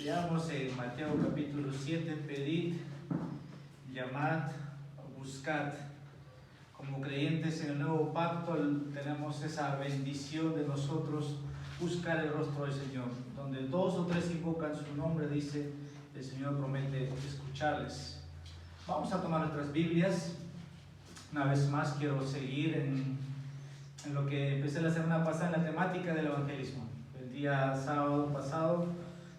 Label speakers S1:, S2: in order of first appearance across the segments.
S1: Leamos en Mateo capítulo 7, pedid, llamad, buscad. Como creyentes en el nuevo pacto tenemos esa bendición de nosotros buscar el rostro del Señor. Donde 2 o 3 invocan su nombre, dice, el Señor promete escucharles. Vamos a tomar nuestras Biblias. Una vez más quiero seguir en lo que empecé la semana pasada en la temática del evangelismo. El día sábado pasado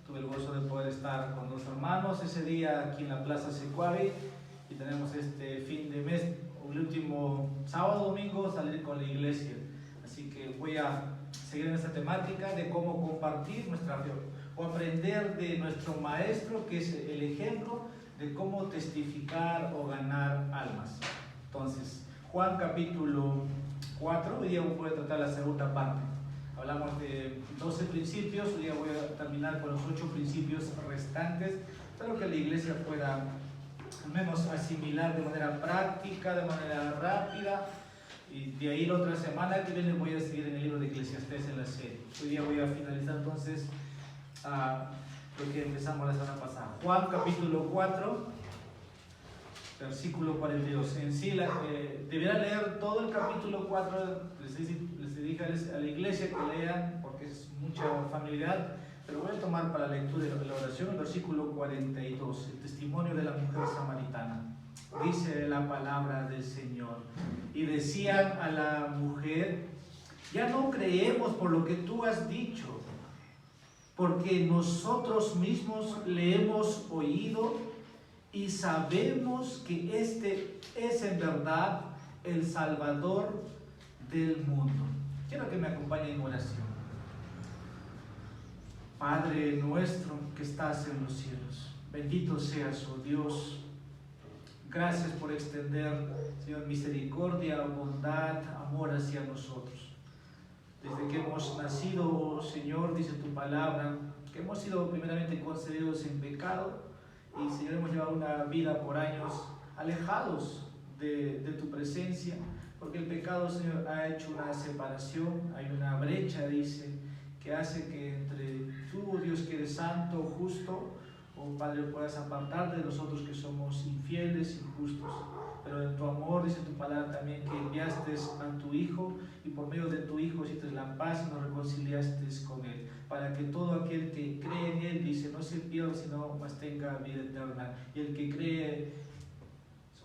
S1: tuve el gozo de poder estar con 2 hermanos ese día aquí en la Plaza Secuavi, y tenemos este fin de mes, el último sábado, domingo, salir con la iglesia. Así que voy a seguir en esta temática de cómo compartir nuestra fe o aprender de nuestro maestro, que es el ejemplo de cómo testificar o ganar almas. Entonces, Juan capítulo 4, hoy día voy a tratar la segunda parte. Hablamos de 12 principios, hoy día voy a terminar con los 8 principios restantes. Espero que la iglesia pueda al menos asimilar de manera práctica, de manera rápida. Y de ahí la otra semana que viene voy a seguir en el libro de Eclesiastés en la serie. Hoy día voy a finalizar entonces lo que empezamos la semana pasada. Juan capítulo 4, versículo 42. En sí, deberá leer todo el capítulo 4. Les dije a la iglesia que lean porque es mucha familiaridad, pero voy a tomar para la lectura de la oración el versículo 42, el testimonio de la mujer samaritana. Dice la palabra del Señor: y decían a la mujer, ya no creemos por lo que tú has dicho, porque nosotros mismos le hemos oído y sabemos que este es en verdad el Salvador del mundo. Quiero que me acompañen en oración. Padre nuestro que estás en los cielos, bendito seas, oh Dios. Gracias por extender, Señor, misericordia, bondad, amor hacia nosotros. Desde que hemos nacido, Señor, dice tu palabra, que hemos sido primeramente concebidos en pecado y, Señor, hemos llevado una vida por años alejados de tu presencia, porque el pecado, Señor, ha hecho una separación, hay una brecha, dice, que hace que entre tú, Dios, que eres santo, justo, oh Padre, puedas apartar de nosotros que somos infieles, injustos. Pero en tu amor, dice tu palabra también, que enviaste a tu Hijo y por medio de tu Hijo hiciste la paz y nos reconciliaste con Él, para que todo aquel que cree en Él, dice, no se pierda, sino más tenga vida eterna. Y el que cree,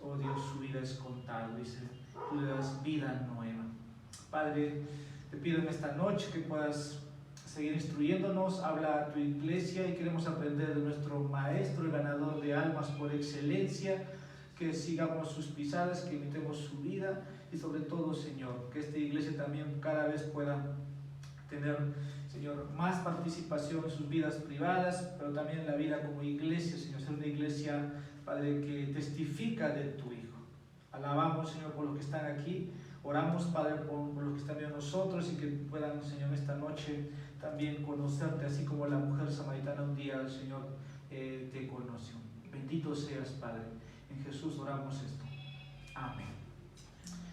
S1: oh Dios, su vida es contada, dice, tú le das vida nueva. Padre, te pido en esta noche que puedas seguir instruyéndonos, habla a tu iglesia y queremos aprender de nuestro maestro, el ganador de almas por excelencia, que sigamos sus pisadas, que imitemos su vida y sobre todo, Señor, que esta iglesia también cada vez pueda tener, Señor, más participación en sus vidas privadas, pero también en la vida como iglesia, Señor, ser una iglesia, Padre, que testifica de tu Hijo. Alabamos, Señor, por los que están aquí. Oramos, Padre, por los que están viendo nosotros y que puedan, Señor, esta noche también conocerte, así como la mujer samaritana un día, Señor, te conoció. Bendito seas, Padre. En Jesús oramos esto. Amén.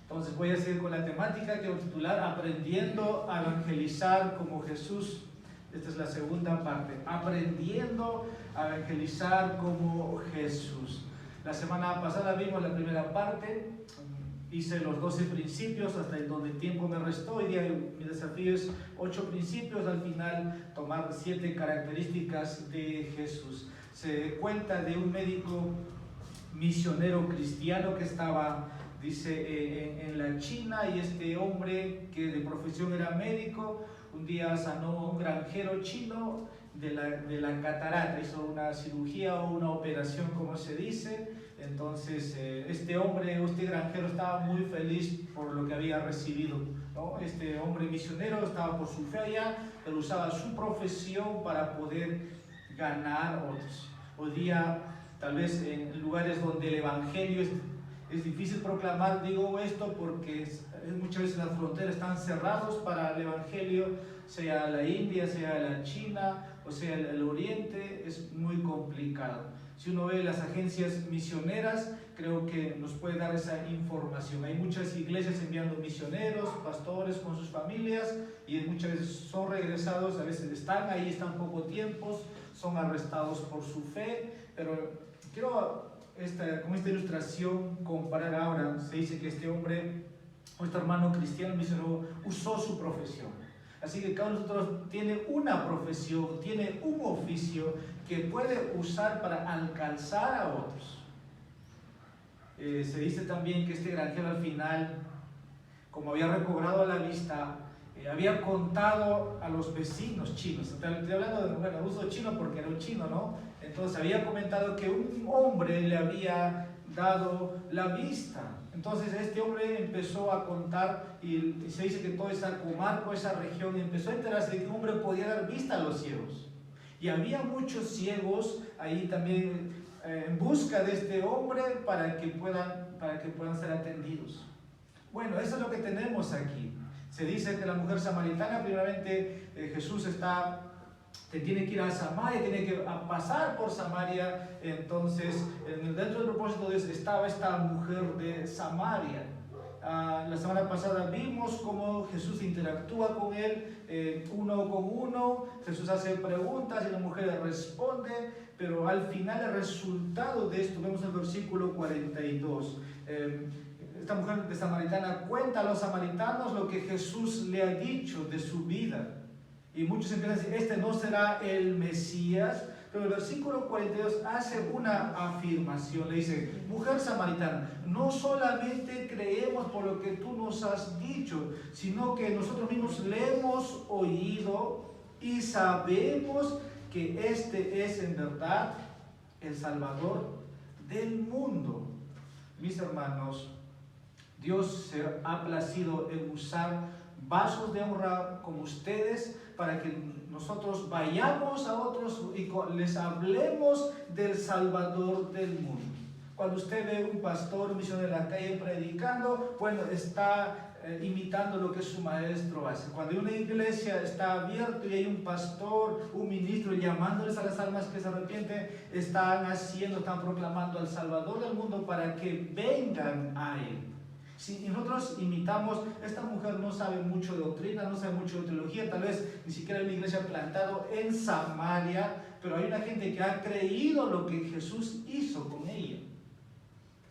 S1: Entonces voy a seguir con la temática que voy a titular Aprendiendo a evangelizar como Jesús. Esta es la segunda parte. Aprendiendo a evangelizar como Jesús. La semana pasada vimos la primera parte. Hice los 12 principios hasta donde el tiempo me restó. Hoy día mi desafío es 8 principios. Al final tomar 7 características de Jesús. Se cuenta de un médico misionero cristiano que estaba, dice, en la China, y este hombre que de profesión era médico, un día sanó a un granjero chino de la catarata, hizo una cirugía o una operación, como se dice. Entonces este granjero estaba muy feliz por lo que había recibido, ¿no? Este hombre misionero estaba por su fe allá, pero usaba su profesión para poder ganar otros. Hoy día, tal vez en lugares donde el evangelio es difícil proclamar, digo esto porque muchas veces las fronteras están cerradas para el evangelio, sea la India, sea la China o sea el Oriente, es muy complicado. Si uno ve las agencias misioneras, creo que nos puede dar esa información. Hay muchas iglesias enviando misioneros, pastores con sus familias, y muchas veces son regresados, a veces están ahí, están poco tiempo, son arrestados por su fe, pero quiero con esta ilustración comparar ahora. Se dice que este hombre, nuestro hermano cristiano misionero, usó su profesión. Así que cada uno de nosotros tiene una profesión, tiene un oficio que puede usar para alcanzar a otros. Se dice también que este granjero al final, como había recobrado la vista, había contado a los vecinos chinos. Estoy hablando de, bueno, uso chino porque era un chino, ¿no? Entonces había comentado que un hombre le había dado la vista. Entonces este hombre empezó a contar, y se dice que toda esa comarca, esa región, empezó a enterarse de que un hombre podía dar vista a los ciegos. Y había muchos ciegos ahí también en busca de este hombre para que puedan ser atendidos. Bueno, eso es lo que tenemos aquí. Se dice que la mujer samaritana, primeramente Jesús tiene que ir a Samaria, tiene que pasar por Samaria. Entonces, dentro del propósito de Dios estaba esta mujer de Samaria. La semana pasada vimos cómo Jesús interactúa con él uno con uno. Jesús hace preguntas y la mujer le responde, pero al final el resultado de esto, vemos el versículo 42. Esta mujer de samaritana cuenta a los samaritanos lo que Jesús le ha dicho de su vida. Y muchos empiezan a decir, este no será el Mesías. Pero el versículo 42 hace una afirmación. Le dice, mujer samaritana, no solamente creemos por lo que tú nos has dicho, sino que nosotros mismos le hemos oído y sabemos que este es en verdad el Salvador del mundo. Mis hermanos, Dios se ha placido en usar vasos de honra como ustedes para que nosotros vayamos a otros y les hablemos del Salvador del mundo. Cuando usted ve un pastor, un misionero en la calle predicando, bueno, está imitando lo que su maestro hace. Cuando una iglesia está abierta y hay un pastor, un ministro llamándoles a las almas que se arrepienten, están proclamando al Salvador del mundo para que vengan a Él. Si nosotros imitamos, esta mujer no sabe mucho de doctrina, no sabe mucho de teología, tal vez ni siquiera hay una iglesia plantado en Samaria, pero hay una gente que ha creído lo que Jesús hizo con ella.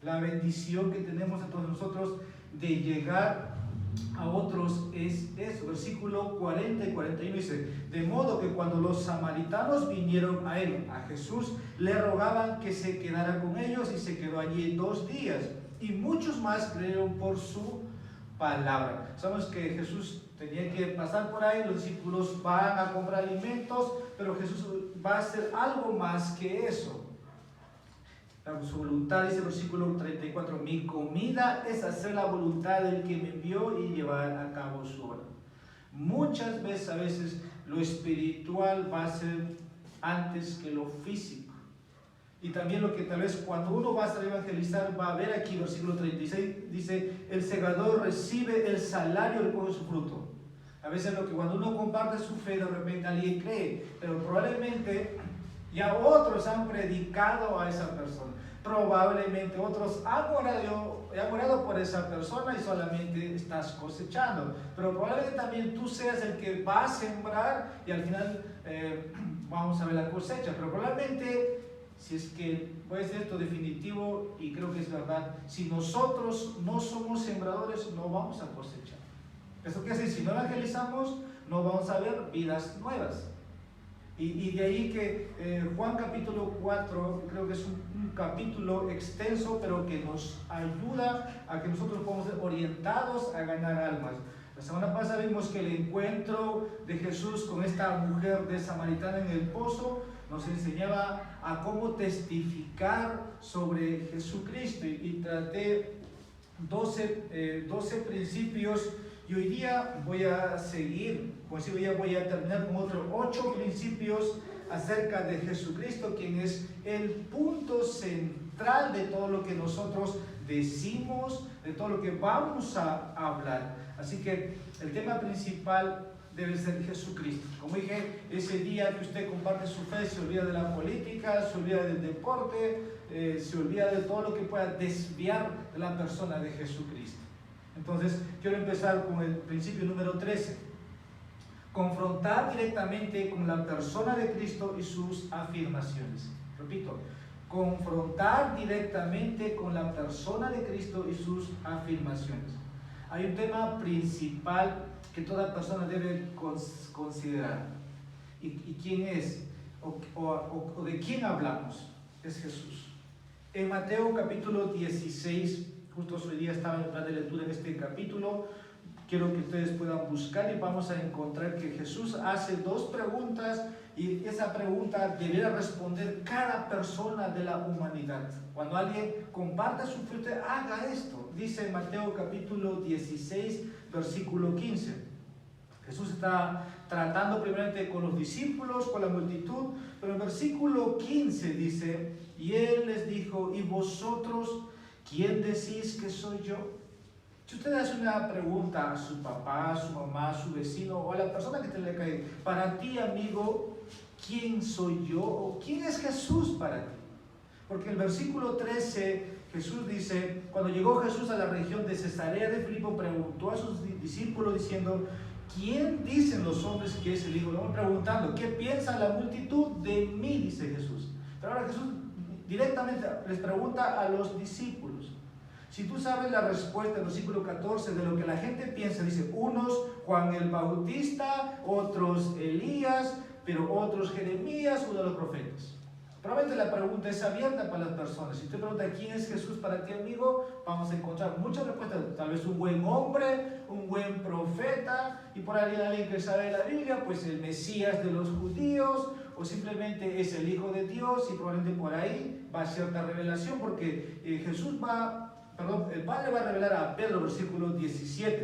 S1: La bendición que tenemos entonces nosotros de llegar a otros es eso. Versículo 40 y 41 dice, de modo que cuando los samaritanos vinieron a él, a Jesús, le rogaban que se quedara con ellos y se quedó allí 2 días. Y muchos más creyeron por su palabra. Sabemos que Jesús tenía que pasar por ahí, los discípulos van a comprar alimentos, pero Jesús va a hacer algo más que eso. Su voluntad, dice el versículo 34, mi comida es hacer la voluntad del que me envió y llevar a cabo su obra. Muchas veces, a veces, lo espiritual va a ser antes que lo físico. Y también lo que tal vez cuando uno va a salir a evangelizar, va a ver aquí, versículo 36, dice, el segador recibe el salario y recoge su fruto. A veces lo que cuando uno comparte su fe, de repente alguien cree, pero probablemente ya otros han predicado a esa persona. Probablemente otros han orado por esa persona y solamente estás cosechando. Pero probablemente también tú seas el que va a sembrar y al final vamos a ver la cosecha. Pero probablemente, si es que puede ser esto definitivo, y creo que es verdad, si nosotros no somos sembradores, no vamos a cosechar. ¿Eso quiere decir? Si no evangelizamos, no vamos a ver vidas nuevas. Y de ahí que Juan capítulo 4, creo que es un capítulo extenso, pero que nos ayuda a que nosotros podamos ser orientados a ganar almas. La semana pasada vimos que el encuentro de Jesús con esta mujer de Samaritana en el pozo nos enseñaba a cómo testificar sobre Jesucristo, y traté 12 principios, y hoy día voy a seguir, pues hoy día voy a terminar con otros 8 principios acerca de Jesucristo, quien es el punto central de todo lo que nosotros decimos, de todo lo que vamos a hablar. Así que el tema principal debe ser Jesucristo. Como dije, ese día que usted comparte su fe, se olvida de la política, se olvida del deporte, se olvida de todo lo que pueda desviar de la persona de Jesucristo. Entonces, quiero empezar con el principio número 13. Confrontar directamente con la persona de Cristo y sus afirmaciones. Repito, confrontar directamente con la persona de Cristo y sus afirmaciones. Hay un tema principal que toda persona debe considerar. ¿Y quién es? O de quién hablamos? Es Jesús. En Mateo capítulo 16, justo hoy día estaba en el plan de lectura en este capítulo, quiero que ustedes puedan buscar y vamos a encontrar que Jesús hace dos preguntas y esa pregunta debería responder cada persona de la humanidad. Cuando alguien comparta su fe, usted haga esto. Dice en Mateo capítulo 16, versículo 15. Jesús está tratando primeramente con los discípulos, con la multitud, pero en el versículo 15 dice, y Él les dijo, ¿y vosotros quién decís que soy yo? Si usted hace una pregunta a su papá, a su mamá, a su vecino o a la persona que te le cae, para ti, amigo, ¿quién soy yo? ¿O quién es Jesús para ti? Porque en el versículo 13 Jesús dice, cuando llegó Jesús a la región de Cesarea de Filipo, preguntó a sus discípulos diciendo, ¿quién dicen los hombres que es el Hijo del Hombre? Preguntando, ¿qué piensa la multitud de mí? Dice Jesús. Pero ahora Jesús directamente les pregunta a los discípulos. Si tú sabes la respuesta del versículo 14 de lo que la gente piensa, dice, unos Juan el Bautista, otros Elías, pero otros Jeremías, uno de los profetas. Probablemente la pregunta es abierta para las personas. Si te pregunta quién es Jesús para ti, amigo, vamos a encontrar muchas respuestas. Tal vez un buen hombre, un buen profeta, y por ahí alguien que sabe la Biblia, pues el Mesías de los judíos, o simplemente es el Hijo de Dios, y probablemente por ahí va a cierta revelación, porque el Padre va a revelar a Pedro, versículo 16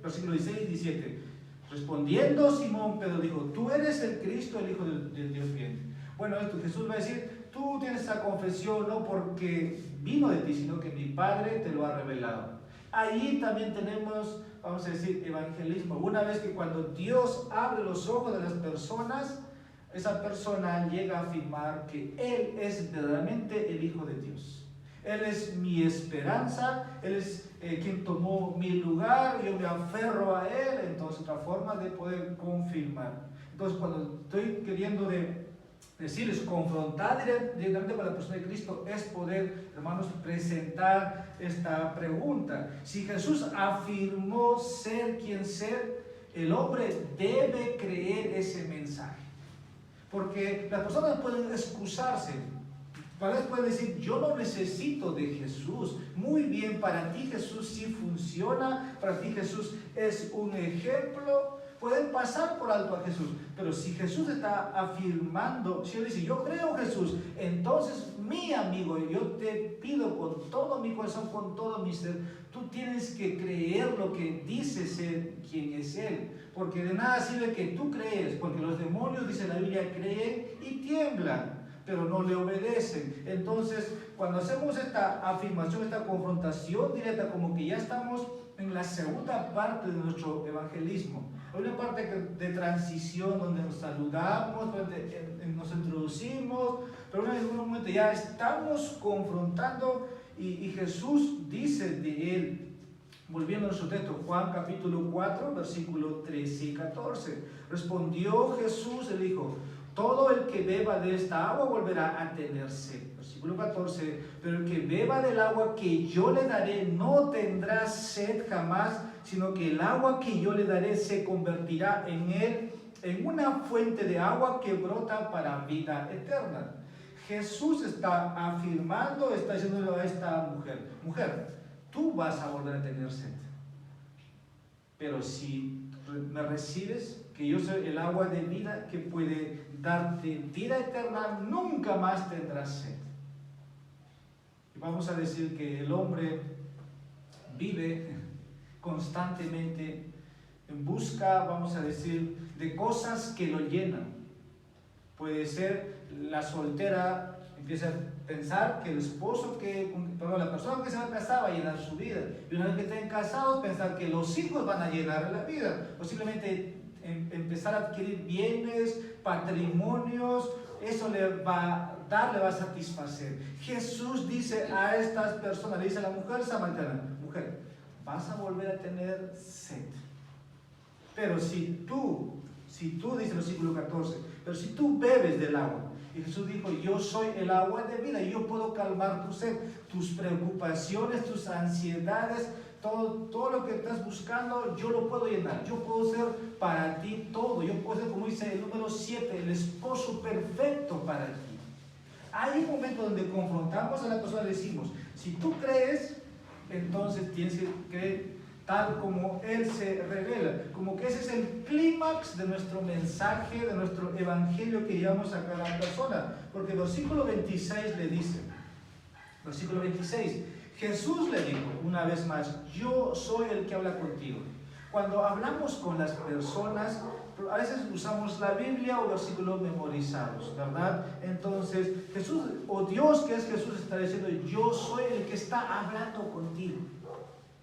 S1: y 17. Respondiendo Simón, Pedro dijo, tú eres el Cristo, el Hijo del Dios viviente. Bueno, esto Jesús va a decir, tú tienes esa confesión no porque vino de ti, sino que mi Padre te lo ha revelado. Ahí también tenemos, vamos a decir, evangelismo. Una vez que cuando Dios abre los ojos de las personas, esa persona llega a afirmar que Él es verdaderamente el Hijo de Dios. Él es mi esperanza, Él es quien tomó mi lugar, yo me aferro a Él. Entonces, otra forma de poder confirmar. Entonces, cuando estoy queriendo decirles, confrontar directamente con la persona de Cristo, es poder, hermanos, presentar esta pregunta. Si Jesús afirmó ser quien ser, el hombre debe creer ese mensaje. Porque las personas pueden excusarse. Para vez pueden decir, yo no necesito de Jesús. Muy bien, para ti Jesús sí funciona, para ti Jesús es un ejemplo. Pueden pasar por alto a Jesús, pero si Jesús está afirmando, si Él dice, yo creo en Jesús, entonces mi amigo, yo te pido con todo mi corazón, con todo mi ser, tú tienes que creer lo que dice ser quien es Él, porque de nada sirve que tú crees, porque los demonios, dice la Biblia, creen y tiemblan, pero no le obedecen. Entonces, cuando hacemos esta afirmación, esta confrontación directa, como que ya estamos en la segunda parte de nuestro evangelismo. Hay una parte de transición donde nos saludamos, donde nos introducimos, pero en algún momento ya estamos confrontando y Jesús dice de Él, volviendo a nuestro texto, Juan capítulo 4, versículos 13 y 14. Respondió Jesús, Él dijo, todo el que beba de esta agua volverá a tener sed. Versículo 14, pero el que beba del agua que yo le daré no tendrá sed jamás, sino que el agua que yo le daré se convertirá en él en una fuente de agua que brota para vida eterna. Jesús está afirmando, está diciéndole a esta mujer, tú vas a volver a tener sed. Pero si me recibes, que yo soy el agua de vida que puede darte vida eterna, nunca más tendrás sed. Y vamos a decir que el hombre vive constantemente en busca, vamos a decir, de cosas que lo llenan. Puede ser la soltera, empieza a pensar que el esposo la persona que se va a casar va a llenar su vida. Y una vez que estén casados, pensar que los hijos van a llenar la vida. O simplemente empezar a adquirir bienes, patrimonios, eso le va a satisfacer. Jesús dice a estas personas, le dice a la mujer samaritana, mujer, vas a volver a tener sed. Pero si tú Si tú, dice el versículo 14, pero si tú bebes del agua. Y Jesús dijo, yo soy el agua de vida y yo puedo calmar tu sed, tus preocupaciones, tus ansiedades, todo lo que estás buscando, yo lo puedo llenar. Yo puedo ser para ti todo. Yo puedo ser, como dice el número 7, el esposo perfecto para ti. Hay un momento donde confrontamos a la persona y decimos, si tú crees, entonces tienes que creer tal como Él se revela, como que ese es el clímax de nuestro mensaje, de nuestro evangelio que llevamos a cada persona. Porque el versículo 26 le dice, versículo 26, Jesús le dijo una vez más, yo soy el que habla contigo. Cuando hablamos con las personas, a veces usamos la Biblia o versículos memorizados, ¿verdad? Entonces, Jesús, o Dios que es Jesús, está diciendo, yo soy el que está hablando contigo.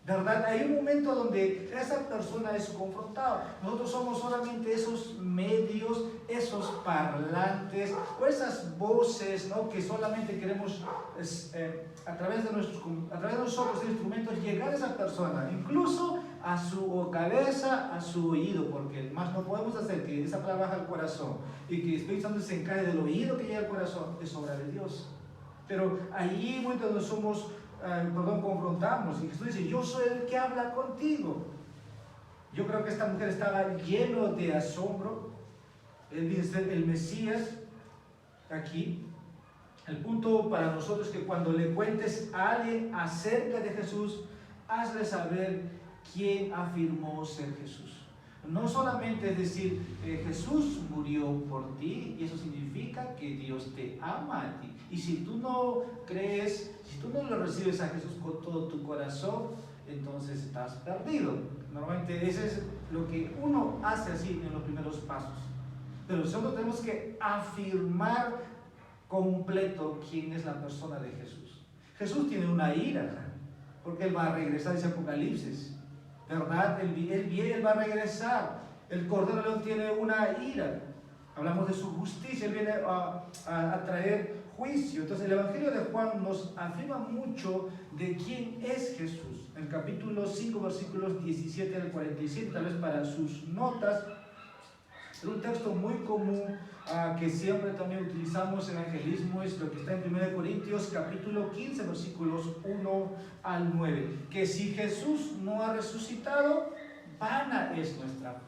S1: ¿Verdad? Hay un momento donde esa persona es confrontada. Nosotros somos solamente esos medios, esos parlantes, o esas voces, ¿no? Que solamente queremos, a través de nosotros, instrumentos, llegar a esa persona, incluso a su cabeza, a su oído, porque más no podemos hacer que esa palabra baje al corazón y que el Espíritu Santo se encargue del oído que llega al corazón, es obra de Dios. Pero allí, momentos donde somos confrontamos, y Jesús dice, yo soy el que habla contigo. Yo creo que esta mujer estaba lleno de asombro. Él dice, el Mesías, aquí, el punto para nosotros es que cuando le cuentes a alguien acerca de Jesús, hazle saber quién afirmó ser Jesús. No solamente es decir, Jesús murió por ti, y eso significa que Dios te ama a ti. Y si tú no crees, si tú no lo recibes a Jesús con todo tu corazón, entonces estás perdido. Normalmente eso es lo que uno hace así en los primeros pasos. Pero nosotros tenemos que afirmar completo quién es la persona de Jesús. Jesús tiene una ira, porque Él va a regresar, dice Apocalipsis. ¿Verdad? Él va a regresar. El Cordero León tiene una ira. Hablamos de su justicia. Él viene a traer juicio. Entonces el Evangelio de Juan nos afirma mucho de quién es Jesús. En el capítulo 5, versículos 17 al 47, tal vez para sus notas, es un texto muy común que siempre también utilizamos en evangelismo, es lo que está en 1 Corintios capítulo 15, versículos 1 al 9, que si Jesús no ha resucitado, vana es nuestra fe.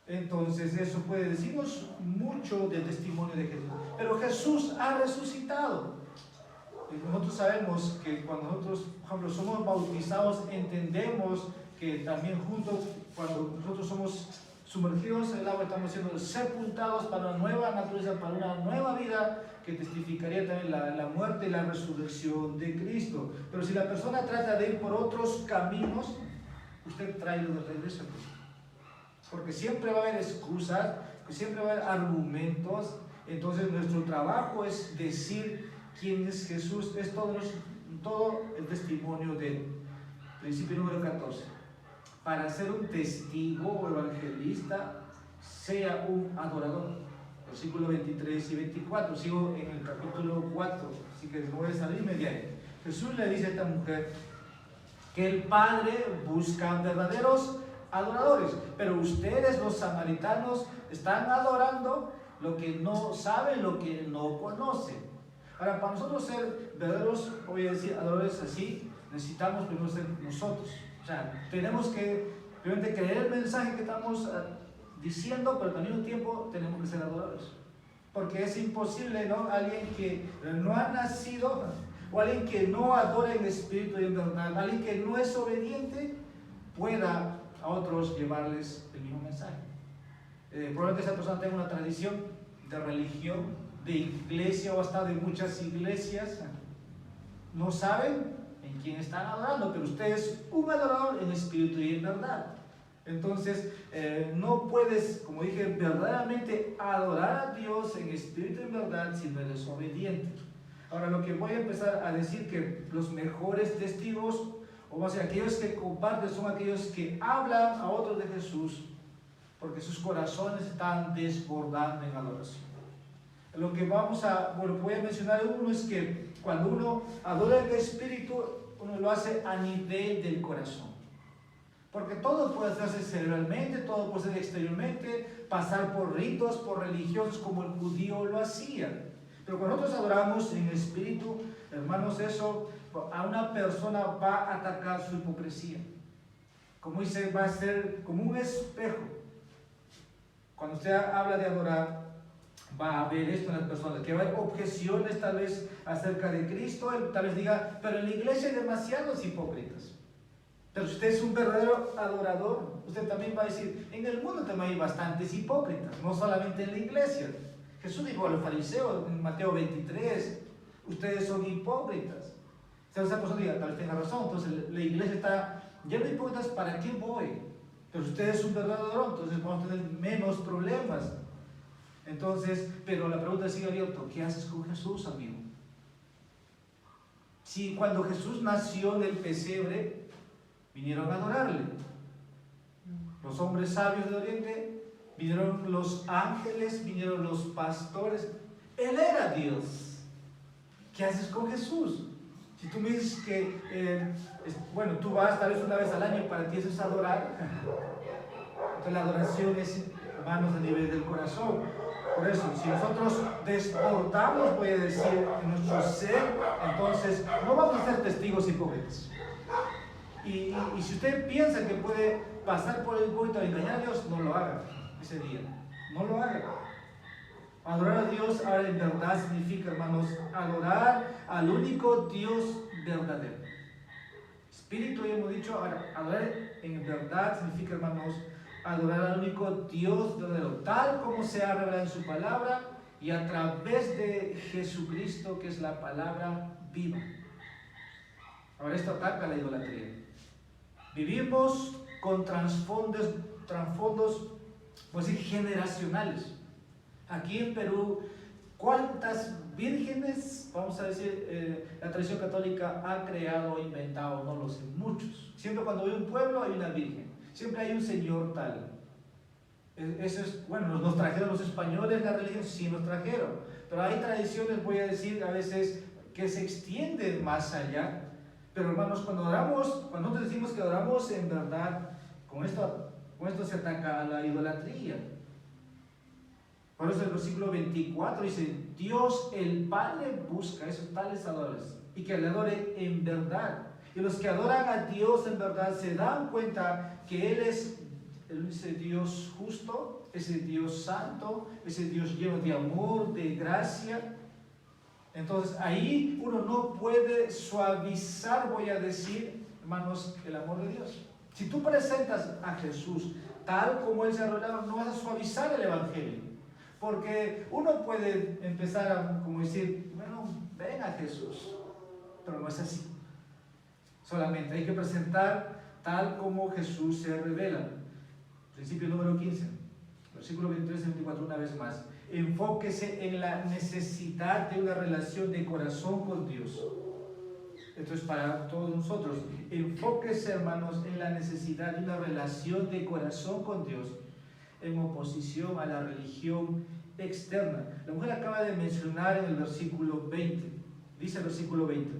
S1: Entonces eso puede decirnos mucho del testimonio de Jesús. Pero Jesús ha resucitado. Y nosotros sabemos que cuando nosotros, por ejemplo, somos bautizados, entendemos que también cuando nosotros somos sumergidos en el agua, estamos siendo sepultados para una nueva naturaleza, para una nueva vida que testificaría también la muerte y la resurrección de Cristo. Pero si la persona trata de ir por otros caminos, usted tráelo de regreso. Porque siempre va a haber excusas, siempre va a haber argumentos. Entonces nuestro trabajo es decir quién es Jesús, es todo el testimonio de él. Principio número 14. Para ser un testigo o evangelista, sea un adorador. Versículos 23 y 24. Sigo en el capítulo 4, así que no voy a salirme de ahí. Jesús le dice a esta mujer que el Padre busca verdaderos adoradores, pero ustedes, los samaritanos, están adorando lo que no saben, lo que no conocen. Ahora, para nosotros ser verdaderos, voy a decir, adoradores así, necesitamos primero ser nosotros. O sea, tenemos que primero creer el mensaje que estamos diciendo, pero al mismo tiempo tenemos que ser adoradores. Porque es imposible, ¿no? Alguien que no ha nacido, o alguien que no adora en espíritu y en verdad, alguien que no es obediente, pueda a otros llevarles el mismo mensaje. Probablemente esa persona tenga una tradición de religión, de iglesia o hasta de muchas iglesias. No saben en quién están adorando, pero usted es un adorador en espíritu y en verdad. Entonces, no puedes, como dije, verdaderamente adorar a Dios en espíritu y en verdad si no eres obediente. Ahora, lo que voy a empezar a decir que los mejores testigos, o más bien aquellos que comparten, son aquellos que hablan a otros de Jesús, porque sus corazones están desbordando en adoración. Lo que voy a mencionar uno es que cuando uno adora en espíritu, uno lo hace a nivel del corazón. Porque todo puede hacerse cerebralmente, todo puede ser exteriormente, pasar por ritos, por religiosos como el judío lo hacía. Pero cuando nosotros adoramos en espíritu, hermanos, eso a una persona va a atacar su hipocresía. Como dice, va a ser como un espejo. Cuando usted habla de adorar, va a ver esto en las personas, que va a haber objeciones tal vez acerca de Cristo. Él tal vez diga, pero en la iglesia hay demasiados hipócritas. Pero si usted es un verdadero adorador, usted también va a decir, en el mundo también hay bastantes hipócritas, no solamente en la iglesia. Jesús dijo a los fariseos en Mateo 23, ustedes son hipócritas. Si esa persona diga, tal vez tenga razón, entonces la iglesia está llena de hipócritas, ¿para qué voy? Pero si usted es un verdadero adorador, entonces vamos a tener menos problemas. Entonces, pero la pregunta sigue abierta, ¿qué haces con Jesús, amigo? Si cuando Jesús nació en el pesebre, vinieron a adorarle. Los hombres sabios del oriente, vinieron los ángeles, vinieron los pastores. Él era Dios. ¿Qué haces con Jesús? Si tú me dices que, bueno, tú vas tal vez una vez al año y para ti eso es adorar. Entonces la adoración es, hermanos, a nivel del corazón. Por eso, si nosotros desbordamos, voy a decir, en nuestro ser, entonces no vamos a ser testigos hipócritas. Y si usted piensa que puede pasar por el hipócrita y engañar a Dios, no lo haga ese día. No lo haga. Adorar a Dios ahora en verdad significa, hermanos, adorar al único Dios verdadero. Espíritu, ya hemos dicho, ahora, adorar en verdad significa, hermanos, adorar al único Dios verdadero, tal como se ha revelado en su palabra y a través de Jesucristo, que es la palabra viva. Ahora esto ataca la idolatría. Vivimos con trasfondos, pues decir, generacionales. Aquí en Perú, ¿cuántas vírgenes, vamos a decir, la tradición católica ha creado o inventado? No lo sé, muchos. Siempre cuando hay un pueblo hay una virgen. Siempre hay un señor tal. Eso es, bueno, nos trajeron los españoles la religión, sí nos trajeron. Pero hay tradiciones, voy a decir, a veces que se extienden más allá. Pero hermanos, cuando nosotros decimos que adoramos en verdad, con esto se ataca a la idolatría. Por eso el versículo 24 dice, Dios el Padre busca esos tales adoradores y que le adore en verdad. Y los que adoran a Dios en verdad se dan cuenta que Él es ese Dios justo, ese Dios santo, ese Dios lleno de amor, de gracia. Entonces ahí uno no puede suavizar, voy a decir, hermanos, el amor de Dios. Si tú presentas a Jesús tal como Él se ha revelado, no vas a suavizar el Evangelio. Porque uno puede empezar a como decir, bueno, ven a Jesús, pero no es así. Solamente hay que presentar tal como Jesús se revela. Principio número 15, versículo 23 y 24, una vez más. Enfóquese en la necesidad de una relación de corazón con Dios. Esto es para todos nosotros. Enfóquese, hermanos, en la necesidad de una relación de corazón con Dios, en oposición a la religión externa. La mujer acaba de mencionar en el versículo 20, dice el versículo 20,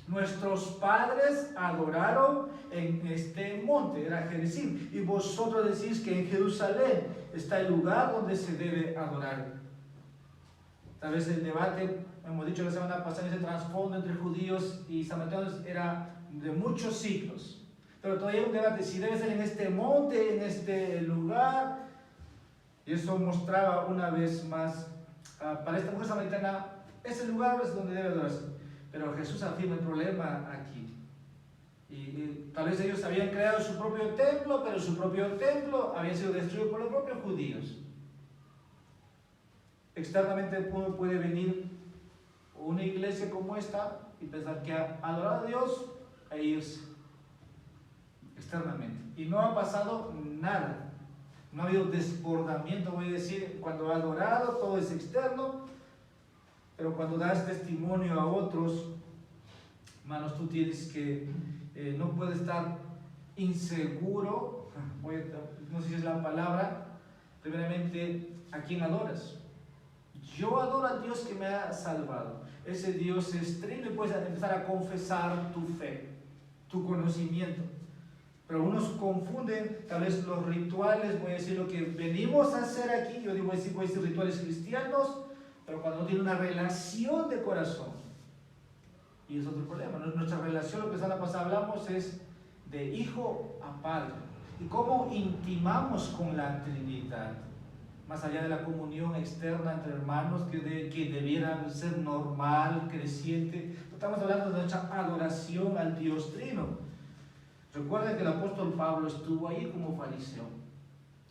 S1: nuestros padres adoraron en este monte, era Gerizim, y vosotros decís que en Jerusalén está el lugar donde se debe adorar. Tal vez el debate, hemos dicho la semana pasada, ese trasfondo entre judíos y samaritanos era de muchos siglos. Pero todavía hay un debate si debe ser en este monte, en este lugar. Y eso mostraba una vez más, para esta mujer samaritana, ese lugar es donde debe adorarse. Pero Jesús afirma el problema aquí. Y tal vez ellos habían creado su propio templo, pero su propio templo había sido destruido por los propios judíos. Externamente uno puede venir a una iglesia como esta y pensar que ha adorado a Dios e irse externamente. Y no ha pasado nada. No ha habido desbordamiento, voy a decir, cuando ha adorado, todo es externo, pero cuando das testimonio a otros, hermanos, tú tienes que, no puedes estar inseguro, no sé si es la palabra, primeramente, ¿a quién adoras? Yo adoro a Dios que me ha salvado. Ese Dios es trino y puedes empezar a confesar tu fe, tu conocimiento. Pero unos confunden tal vez los rituales, voy a decir lo que venimos a hacer aquí, yo digo, voy a decir rituales cristianos, pero cuando no tiene una relación de corazón. Y es otro problema. Nuestra relación, lo que semana pasada hablamos, es de hijo a padre. Y cómo intimamos con la Trinidad, más allá de la comunión externa entre hermanos, que debiera ser normal, creciente. Estamos hablando de nuestra adoración al Dios Trino. Recuerden que el apóstol Pablo estuvo ahí como fariseo.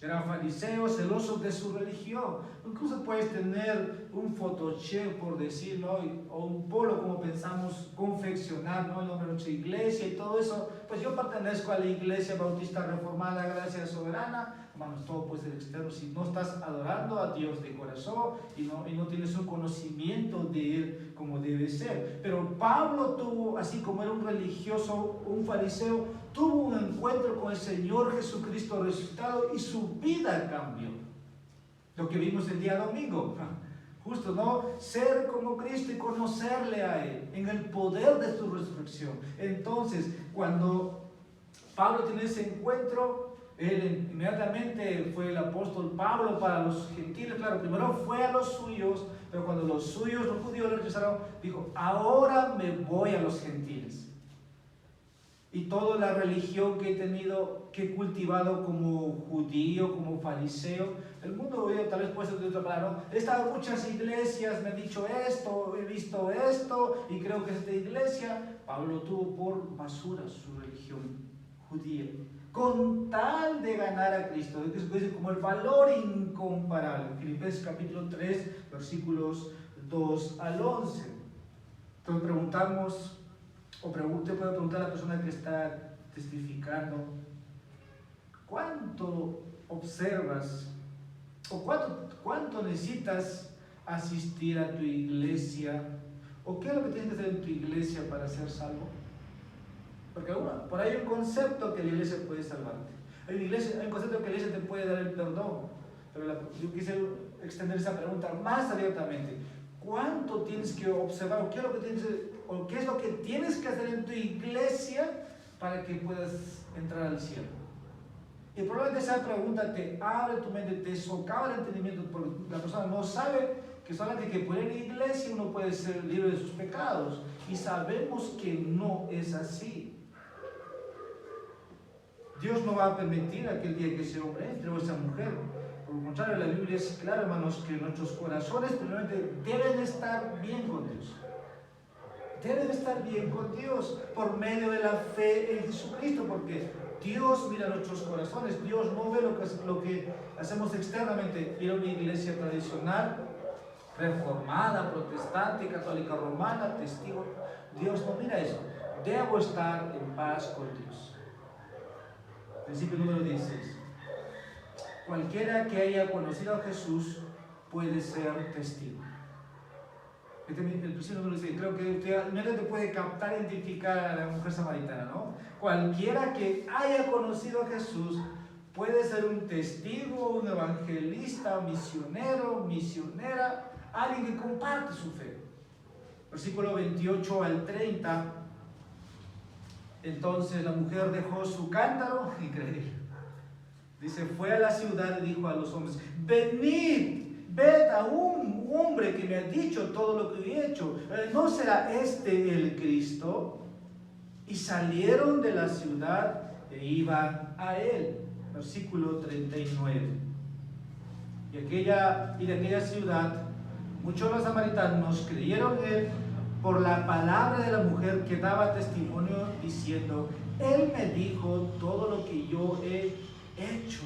S1: Era fariseo, celoso de su religión. Incluso puedes tener un photoshop, por decir, ¿no? O un polo, como pensamos, confeccionar, ¿no? El nombre de nuestra iglesia y todo eso. Pues yo pertenezco a la Iglesia Bautista Reformada Gracia Soberana. Hermanos, todo puede ser externo. Si no estás adorando a Dios de corazón y no tienes un conocimiento de Él como debe ser. Pero Pablo tuvo, así como era un religioso, un fariseo, tuvo un encuentro con el Señor Jesucristo resucitado y su vida cambió. Lo que vimos el día domingo. Justo, ¿no? Ser como Cristo y conocerle a Él en el poder de su resurrección. Entonces, cuando Pablo tiene ese encuentro, él inmediatamente fue el apóstol Pablo para los gentiles. Claro, primero fue a los suyos, pero cuando los suyos, los judíos, le rechazaron, dijo, ahora me voy a los gentiles. Y toda la religión que he tenido, que he cultivado como judío, como fariseo, el mundo tal vez puede ser de otra palabra, ¿no? He estado en muchas iglesias, me han dicho esto, he visto esto, y creo que es esta iglesia. Pablo tuvo por basura su religión judía, con tal de ganar a Cristo, como el valor incomparable. Filipenses capítulo 3, versículos 2 al 11. Entonces preguntamos, te puedo preguntar a la persona que está testificando, ¿cuánto observas o cuánto necesitas asistir a tu iglesia? ¿O qué es lo que tienes que hacer en tu iglesia para ser salvo? Porque por ahí hay un concepto que la iglesia puede salvarte. Hay un concepto que la iglesia te puede dar el perdón. Pero yo quise extender esa pregunta más abiertamente. ¿Cuánto tienes que observar? ¿O qué es lo que tienes que hacer en tu iglesia para que puedas entrar al cielo? Y probablemente esa pregunta te abre tu mente, te socava el entendimiento, porque la persona no sabe que solamente que por ir a la iglesia uno puede ser libre de sus pecados. Y sabemos que no es así. Dios no va a permitir aquel día que ese hombre entre o esa mujer. Por lo contrario, la Biblia es clara, hermanos, que nuestros corazones primeramente deben estar bien con Dios. Deben estar bien con Dios por medio de la fe en Jesucristo, porque Dios mira nuestros corazones. Dios no ve lo que hacemos externamente. Ir a una iglesia tradicional, reformada, protestante, católica romana, testigo. Dios no mira eso. Debo estar en paz con Dios. Principio número 16. Cualquiera que haya conocido a Jesús puede ser testigo. El principio número 16, creo que usted te puede captar, identificar a la mujer samaritana, ¿no? Cualquiera que haya conocido a Jesús puede ser un testigo, un evangelista, misionero, misionera, alguien que comparte su fe. Versículo 28 al 30. Entonces la mujer dejó su cántaro, increíble. Dice, fue a la ciudad y dijo a los hombres, venid, ved a un hombre que me ha dicho todo lo que he hecho. ¿No será este el Cristo? Y salieron de la ciudad e iban a él. Versículo 39. Y de aquella ciudad, muchos de los samaritanos creyeron en él por la palabra de la mujer que daba testimonio diciendo, él me dijo todo lo que yo he hecho.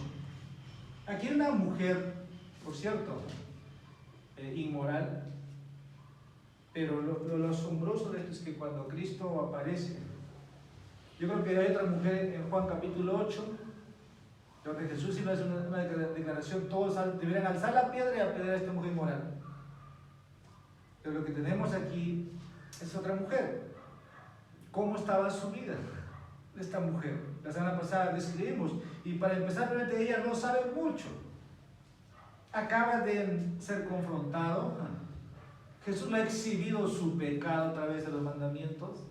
S1: Aquí hay una mujer, por cierto, inmoral, pero lo asombroso de esto es que cuando Cristo aparece, yo creo que hay otra mujer en Juan capítulo 8, donde Jesús iba a hacer una declaración, todos deberían alzar la piedra y apedrear a esta mujer inmoral. Pero lo que tenemos aquí es otra mujer. ¿Cómo estaba su vida de esta mujer? La semana pasada describimos. Y para empezar, realmente ella no sabe mucho. Acaba de ser confrontado. Jesús le ha exhibido su pecado a través de los mandamientos.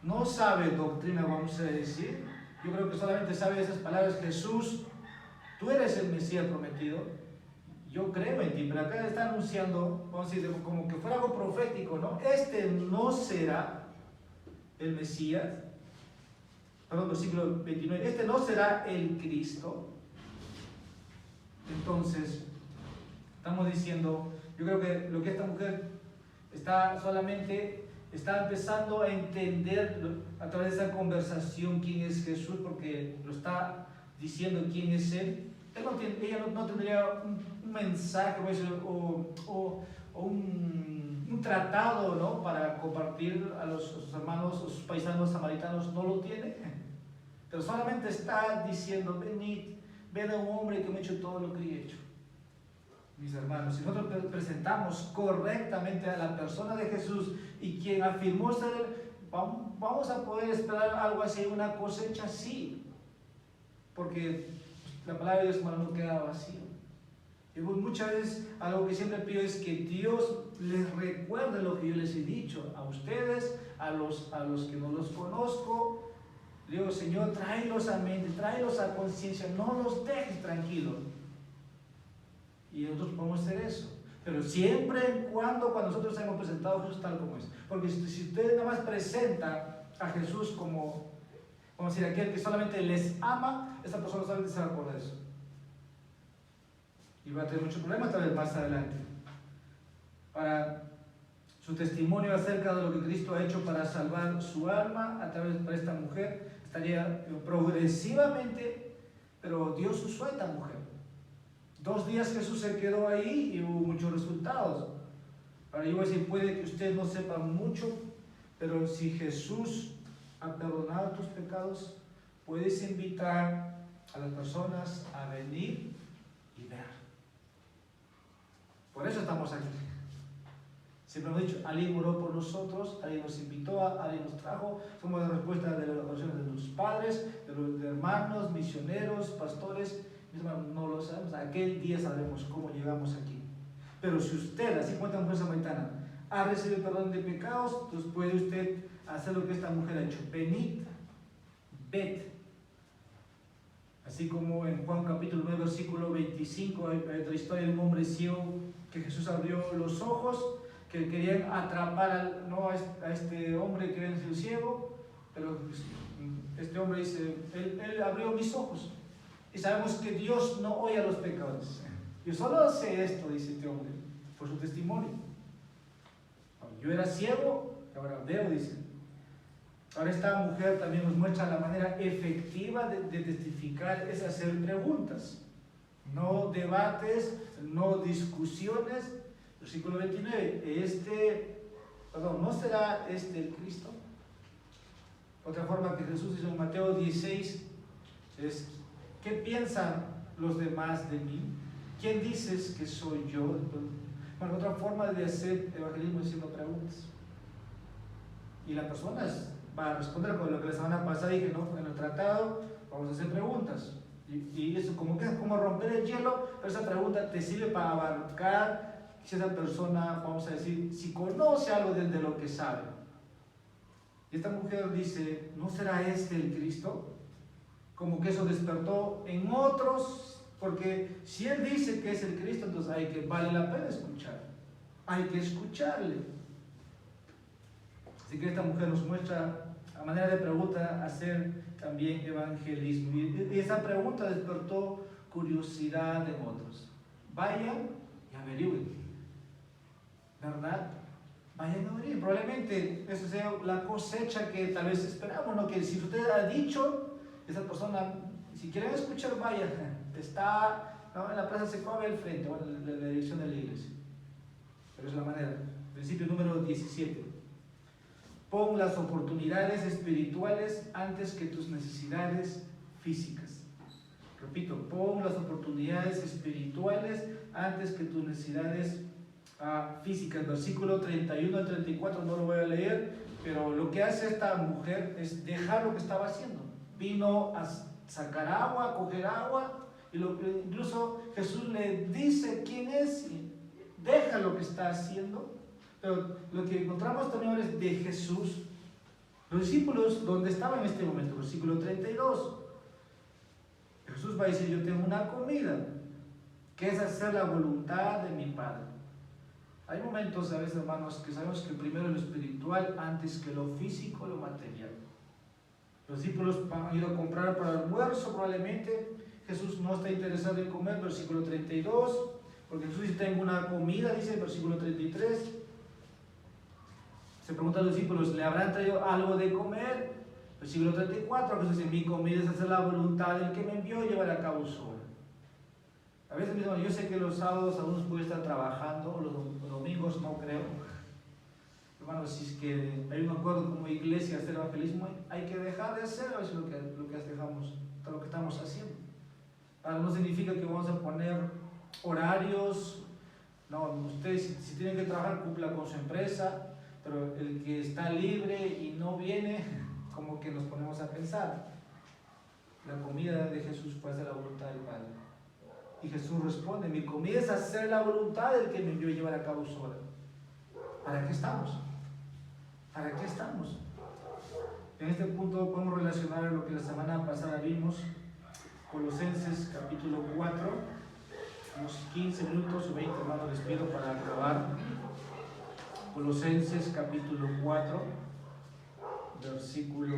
S1: No sabe doctrina, vamos a decir. yo creo que solamente sabe esas palabras: Jesús, tú eres el Mesías prometido, yo creo en ti. Pero acá está anunciando, vamos a decir, como que fuera algo profético, ¿no? Este no será el Mesías, perdón, versículo 29, este no será el Cristo. Entonces, estamos diciendo, yo creo que lo que esta mujer está empezando a entender a través de esa conversación quién es Jesús, porque lo está diciendo quién es Él. Ella no tendría un mensaje o un tratado, ¿no?, para compartir a sus hermanos, a sus paisanos samaritanos. No lo tiene, pero solamente está diciendo: venid, ven a un hombre que me ha hecho todo lo que he hecho. Mis hermanos, si nosotros presentamos correctamente a la persona de Jesús y quien afirmó ser Él, vamos a poder esperar algo así, una cosecha así, porque la palabra de Dios, hermano, no queda vacío. Y muchas veces algo que siempre pido es que Dios les recuerde lo que yo les he dicho a ustedes, a los que no los conozco. Digo: Señor, tráelos a mente, tráelos a conciencia, no los dejes tranquilos. Y nosotros podemos hacer eso, pero siempre y cuando nosotros hemos presentado a Jesús tal como es. Porque si usted nada más presenta a Jesús como, vamos a decir, aquel que solamente les ama, esa persona solamente se va por eso. Y va a tener muchos problemas tal vez más adelante. Para su testimonio acerca de lo que Cristo ha hecho para salvar su alma a través de esta mujer estaría progresivamente, pero Dios usó a esta mujer. 2 días Jesús se quedó ahí y hubo muchos resultados. Ahora yo voy a decir, puede que usted no sepa mucho, pero si Jesús ha perdonado tus pecados, puedes invitar a las personas a venir y ver. Por eso estamos aquí. Siempre hemos dicho: alguien oró por nosotros, alguien nos invitó, alguien nos trajo. Somos la respuesta de las oraciones de los padres, de los hermanos, misioneros, pastores. Mis hermanos, no lo sabemos. Aquel día sabremos cómo llegamos aquí. Pero si usted, así como esta mujer samaritana, ha recibido perdón de pecados, entonces puede usted hacer lo que esta mujer ha hecho: venid, ved. Así como en Juan capítulo 9, versículo 25, hay otra historia de un hombre ciego que Jesús abrió los ojos, que querían atrapar a este hombre que era el ciego, pero este hombre dice: él abrió mis ojos. Y sabemos que Dios no oye a los pecadores. Yo solo sé esto, dice este hombre, por su testimonio. Yo era ciego, ahora veo, dice. Ahora esta mujer también nos muestra la manera efectiva de testificar, es hacer preguntas. No debates, no discusiones. Versículo 29, ¿no será este el Cristo? Otra forma que Jesús dice en Mateo 16 es: ¿qué piensan los demás de mí? ¿Quién dices que soy yo? Bueno, otra forma de hacer evangelismo es haciendo preguntas. Y la persona va a responder con lo que la semana pasada dije, ¿no? En el tratado vamos a hacer preguntas. Y eso como romper el hielo, pero esa pregunta te sirve para abarcar si esa persona, vamos a decir, si conoce algo de lo que sabe. Y esta mujer dice: ¿no será este el Cristo? Como que eso despertó en otros, porque si él dice que es el Cristo, entonces vale la pena escuchar, hay que escucharle. Así que esta mujer nos muestra, a manera de pregunta, hacer también evangelismo. Y esa pregunta despertó curiosidad en otros. Vayan y averigüen, ¿verdad? Vayan a averigüen. Probablemente eso sea la cosecha que tal vez esperamos, ¿no? Que si usted ha dicho, esa persona, si quieren escuchar, vayan. Está, ¿no?, en la plaza Secoave al frente, bueno, en la dirección de la iglesia. Pero es la manera. Principio número 17. Pon las oportunidades espirituales antes que tus necesidades físicas. Repito, pon las oportunidades espirituales antes que tus necesidades físicas. Versículo 31 al 34, no lo voy a leer, pero lo que hace esta mujer es dejar lo que estaba haciendo. Vino a sacar agua, a coger agua, y incluso Jesús le dice quién es, y deja lo que está haciendo. Pero lo que encontramos también ahora es de Jesús, Los discípulos, ¿dónde estaban en este momento? Versículo 32. Jesús va a decir, yo tengo una comida, que es hacer la voluntad de mi Padre. Hay momentos a veces, hermanos, que sabemos que primero lo espiritual antes que lo físico, lo material. Los discípulos han ido a comprar para el almuerzo, probablemente. Jesús no está interesado en comer, versículo 32, porque Jesús dice, tengo una comida, dice el versículo 33. Se preguntan los discípulos, ¿le habrán traído algo de comer? Versículo 34, Jesús dice, mi comida es hacer la voluntad del que me envió y llevar a cabo su obra. A veces mismo, yo sé que los sábados algunos pueden estar trabajando, los domingos no creo. Hermanos, si es que hay un acuerdo como iglesia hacer evangelismo, hay que dejar de hacer a veces lo que estamos haciendo. Ahora no significa que vamos a poner horarios, no, ustedes si tienen que trabajar cumpla con su empresa, pero el que está libre y no viene, como que nos ponemos a pensar. La comida de Jesús fue hacer la voluntad del Padre. Y Jesús responde, mi comida es hacer la voluntad del que me envió a llevar a cabo su obra. ¿Para qué estamos? ¿Para qué estamos? En este punto podemos relacionar lo que la semana pasada vimos, Colosenses capítulo 4, unos 15 minutos o 20, hermanos, les pido para acabar. Colosenses capítulo 4, versículo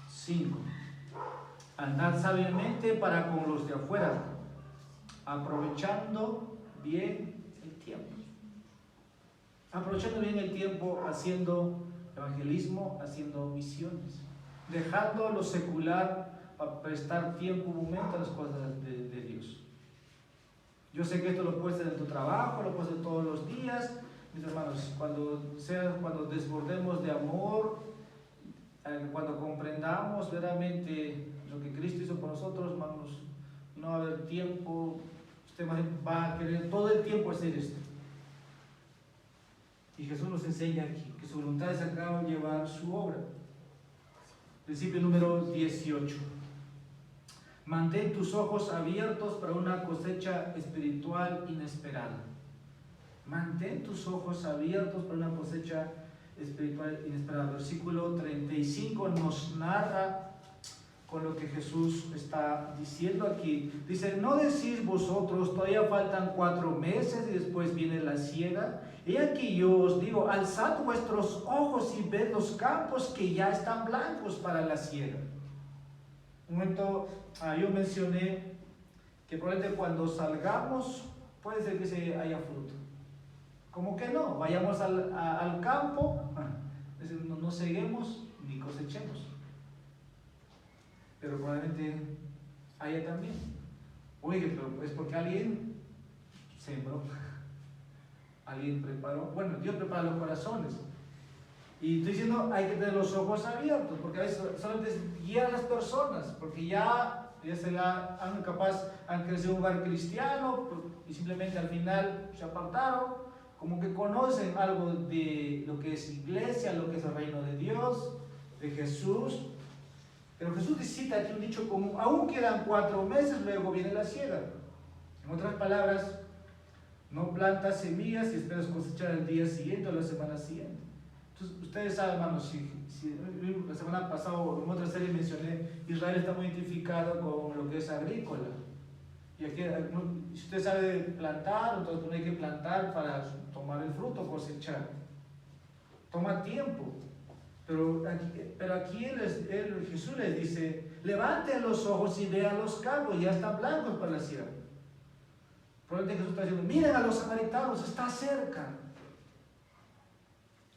S1: 5. Andad sabiamente para con los de afuera, aprovechando bien el tiempo. Aprovechando bien el tiempo, haciendo evangelismo, haciendo misiones, dejando lo secular para prestar tiempo, un momento a las cosas de Dios. Yo sé que esto lo puedes hacer en tu trabajo, lo puedes hacer todos los días. Mis hermanos, cuando desbordemos de amor, cuando comprendamos verdaderamente lo que Cristo hizo por nosotros, hermanos, no va a haber tiempo. Usted va a querer todo el tiempo hacer esto. Y Jesús nos enseña aquí que su voluntad es acá llevar su obra. Principio número 18. Mantén tus ojos abiertos para una cosecha espiritual inesperada. Mantén tus ojos abiertos para una cosecha espiritual inesperada. Versículo 35 nos narra con lo que Jesús está diciendo aquí. Dice, ¿no decís vosotros, todavía faltan 4 meses y después viene la siega? He aquí yo os digo, alzad vuestros ojos y ved los campos que ya están blancos para la siega. Un momento, yo mencioné que probablemente cuando salgamos puede ser que se haya fruto. ¿Cómo que no? Vayamos al campo, no ceguemos ni cosechemos. Pero probablemente haya también. Oye, pero es porque alguien sembró, alguien preparó. Bueno, Dios prepara los corazones. Y estoy diciendo, hay que tener los ojos abiertos, porque a veces solamente es guiar a las personas, porque ya han crecido en un hogar cristiano y simplemente al final se apartaron, como que conocen algo de lo que es iglesia, lo que es el reino de Dios, de Jesús. Pero Jesús cita aquí un dicho común, aún quedan 4 meses, luego viene la siega. En otras palabras, no plantas semillas y esperas cosechar el día siguiente o la semana siguiente. Entonces, ustedes saben, hermanos, si la semana pasada o en otra serie mencioné, Israel está muy identificado con lo que es agrícola. Y aquí, si usted sabe plantar, entonces no hay que plantar para tomar el fruto, cosechar. Toma tiempo. Pero aquí Jesús les dice, levanten los ojos y vean los campos, ya están blancos para la siega. Probablemente Jesús está diciendo, miren a los samaritanos, está cerca.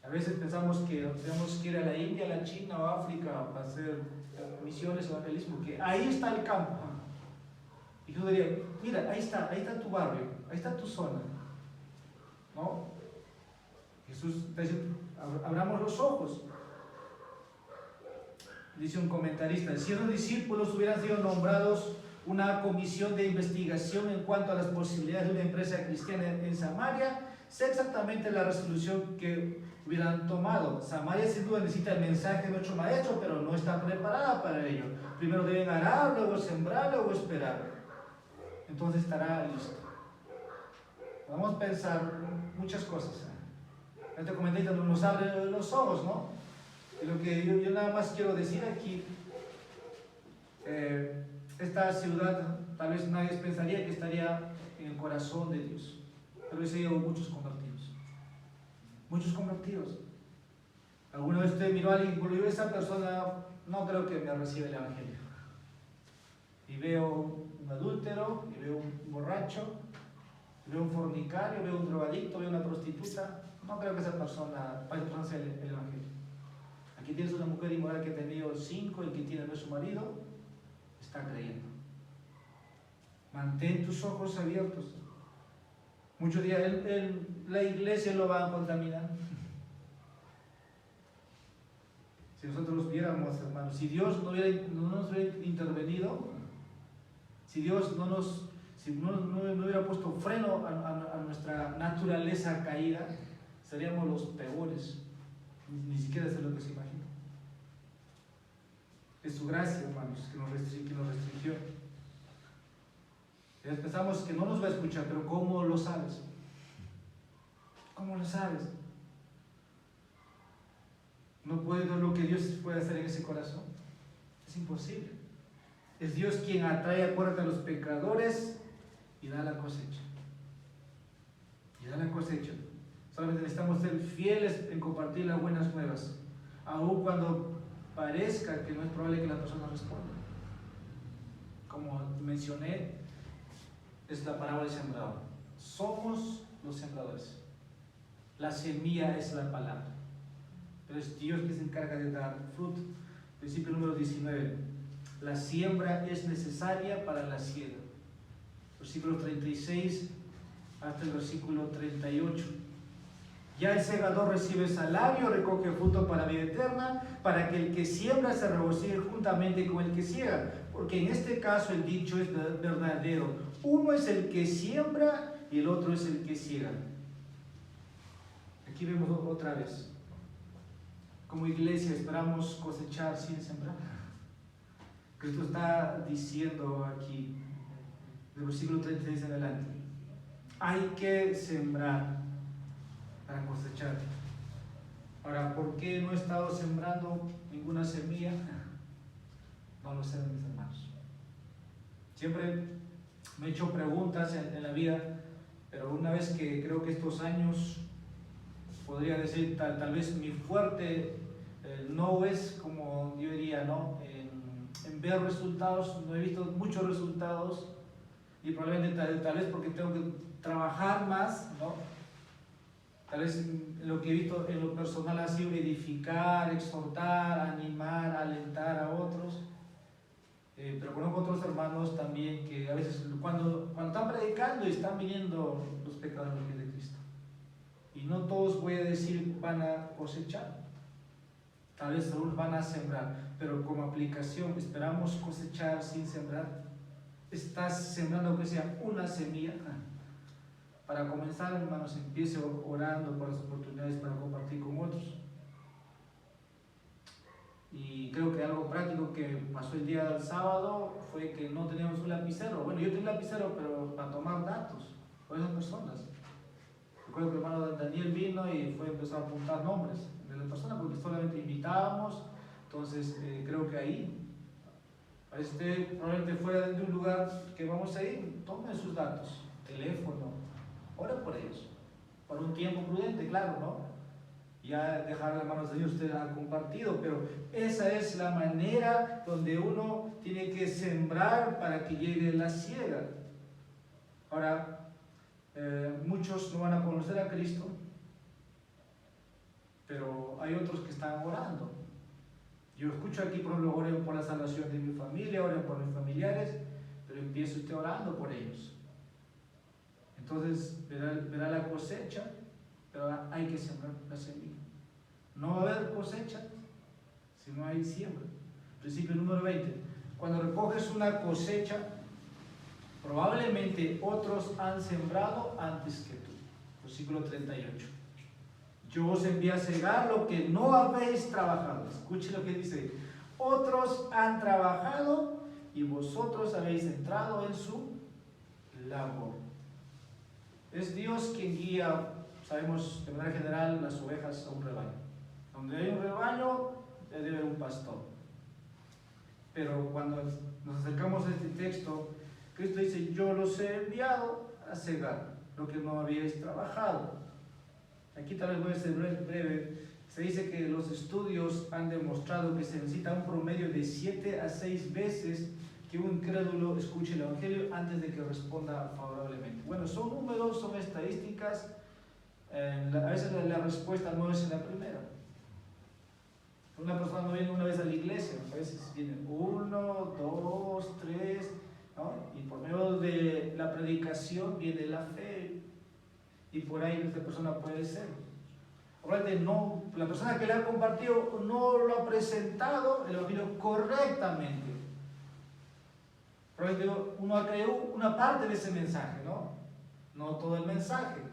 S1: A veces pensamos que tenemos que ir a la India, a la China o a África para hacer misiones o evangelismo, que ahí está el campo. Y Jesús diría, mira, ahí está tu barrio, ahí está tu zona. ¿No? Jesús está diciendo, abramos los ojos. Dice un comentarista, si los discípulos hubieran sido nombrados una comisión de investigación en cuanto a las posibilidades de una empresa cristiana en Samaria, sé exactamente la resolución que hubieran tomado. Samaria sin duda necesita el mensaje de nuestro maestro, pero no está preparada para ello. Primero deben arar, luego sembrar, luego esperar. Entonces estará listo. Podemos pensar muchas cosas. Este comentarista nos abre los ojos, ¿no? Y lo que yo nada más quiero decir aquí, esta ciudad tal vez nadie pensaría que estaría en el corazón de Dios, pero hoy se llevan muchos convertidos. Muchos convertidos. ¿Alguna vez usted miró a alguien, pero yo esa persona no creo que me reciba el Evangelio? Y veo un adúltero, y veo un borracho, y veo un fornicario, veo un drogadicto, veo una prostituta. No creo que esa persona sea el Evangelio. Aquí tienes una mujer inmoral que ha tenido 5, el que tiene no es su marido, está creyendo. Mantén tus ojos abiertos. Muchos días la iglesia lo va a contaminar. Si nosotros viéramos, hermanos, si Dios no nos hubiera intervenido, si Dios no hubiera puesto freno a nuestra naturaleza caída, seríamos los peores. Ni siquiera es lo que se imagina. Es su gracia, hermanos, que nos restringió. Y pensamos que no nos va a escuchar, pero ¿cómo lo sabes? ¿Cómo lo sabes? No puede ver lo que Dios puede hacer en ese corazón. Es imposible. Es Dios quien atrae a puerta a los pecadores y da la cosecha. Y da la cosecha. Solamente necesitamos ser fieles en compartir las buenas nuevas, aun cuando parezca que no es probable que la persona responda. Como mencioné, es la parábola del sembrador. Somos los sembradores. La semilla es la palabra. Pero es Dios que se encarga de dar fruto. Principio número 19. La siembra es necesaria para la siega. Versículo 36 hasta el versículo 38. Ya el segador recibe salario, recoge fruto para vida eterna, para que el que siembra se regocije juntamente con el que siega. Porque en este caso el dicho es verdadero. Uno es el que siembra y el otro es el que siega. Aquí vemos otra vez. Como iglesia esperamos cosechar sin sembrar. Cristo está diciendo aquí, del versículo 36 en adelante, hay que sembrar para cosechar. Ahora, ¿por qué no he estado sembrando ninguna semilla? No lo sé, mis hermanos. Siempre me he hecho preguntas en la vida, pero una vez que creo que estos años, podría decir, tal vez mi fuerte no es como yo diría, ¿no? En ver resultados, no he visto muchos resultados y probablemente tal vez porque tengo que trabajar más, ¿no? Tal vez lo que he visto en lo personal ha sido edificar, exhortar, animar, alentar a otros. Pero conozco otros hermanos también que a veces cuando están predicando y están viniendo los pecadores de Cristo. Y no todos, voy a decir, van a cosechar. Tal vez algunos van a sembrar, pero como aplicación esperamos cosechar sin sembrar. Estás sembrando que sea una semilla. Para comenzar, hermanos, empiece orando por las oportunidades para compartir con otros. Y creo que algo práctico que pasó el día del sábado fue que no teníamos un lapicero. Bueno, yo tenía un lapicero, pero para tomar datos por esas personas. Recuerdo que el hermano Daniel vino y empezó a apuntar nombres de las personas porque solamente invitábamos. Entonces, creo que ahí, probablemente fuera de un lugar que vamos a ir, tomen sus datos, teléfono, ora por ellos, por un tiempo prudente, claro, ¿no? Ya dejar las manos de Dios, usted ha compartido, pero esa es la manera donde uno tiene que sembrar para que llegue la siega. Ahora, muchos no van a conocer a Cristo, pero hay otros que están orando. Yo escucho aquí, por ejemplo, oren por la salvación de mi familia, oren por mis familiares, pero empiece usted orando por ellos. Entonces verá la cosecha, pero hay que sembrar la semilla. No va a haber cosecha si no hay siembra. Principio número 20. Cuando recoges una cosecha, probablemente otros han sembrado antes que tú. Versículo 38. Yo os envié a cegar lo que no habéis trabajado. Escuche lo que dice. Otros han trabajado y vosotros habéis entrado en su labor. Es Dios quien guía, sabemos de manera general, las ovejas a un rebaño. Donde hay un rebaño, debe haber un pastor. Pero cuando nos acercamos a este texto, Cristo dice, yo los he enviado a cegar lo que no habíais trabajado. Aquí tal vez voy a ser breve. Se dice que los estudios han demostrado que se necesita un promedio de 7 a 6 veces que un incrédulo escuche el Evangelio antes de que responda favorablemente. Bueno, son números, son estadísticas. A veces la respuesta no es en la primera. Una persona no viene una vez a la iglesia, a veces viene 1, 2, 3, ¿no? Y por medio de la predicación viene la fe, y por ahí esta persona puede ser. Obviamente no, la persona que le ha compartido no lo ha presentado el Evangelio correctamente. Probablemente uno ha creído una parte de ese mensaje, no todo el mensaje.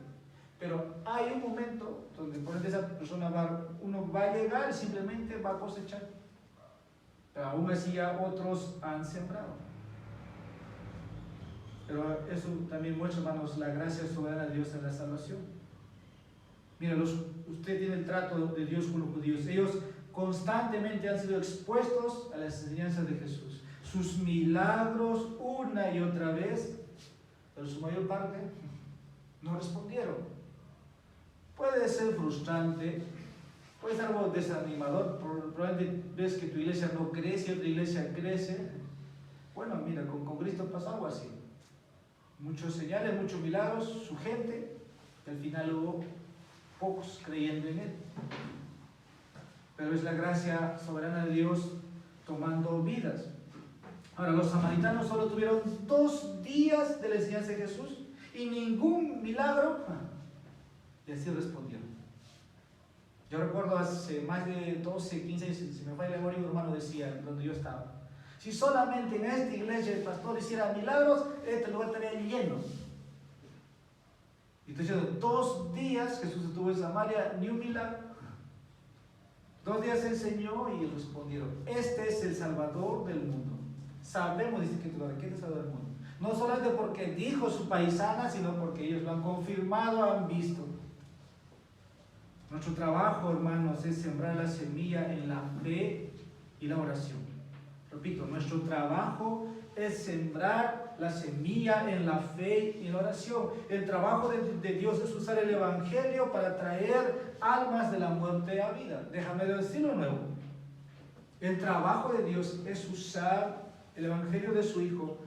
S1: Pero hay un momento donde por ejemplo esa persona uno va a llegar y simplemente va a cosechar. Pero aún así ya otros han sembrado. Pero eso también muestra, hermanos, la gracia soberana de Dios en la salvación. Mira, usted tiene el trato de Dios con los judíos. Ellos constantemente han sido expuestos a las enseñanzas de Jesús. Sus milagros una y otra vez, pero su mayor parte no respondieron. Puede ser frustrante, puede ser algo desanimador, probablemente ves que tu iglesia no crece y otra iglesia crece. Bueno, mira, con Cristo pasó algo así. Muchos señales, muchos milagros, su gente, y al final hubo pocos creyendo en Él. Pero es la gracia soberana de Dios tomando vidas. Ahora, los samaritanos solo tuvieron 2 días de la enseñanza de Jesús y ningún milagro. Y así respondieron. Yo recuerdo hace más de 12, 15 años, si me falla la memoria, un hermano decía, donde yo estaba, si solamente en esta iglesia el pastor hiciera milagros, este lugar estaría lleno. Y entonces 2 días Jesús estuvo en Samaria, ni un milagro. 2 días enseñó y respondieron, este es el Salvador del mundo. Sabemos, dice que ¿quién es el Salvador del mundo? No solamente porque dijo su paisana, sino porque ellos lo han confirmado, han visto. Nuestro trabajo, hermanos, es sembrar la semilla en la fe y la oración. Repito, nuestro trabajo es sembrar la semilla en la fe y la oración. El trabajo de Dios es usar el Evangelio para traer almas de la muerte a vida. Déjame decirlo de nuevo. El trabajo de Dios es usar el Evangelio de su Hijo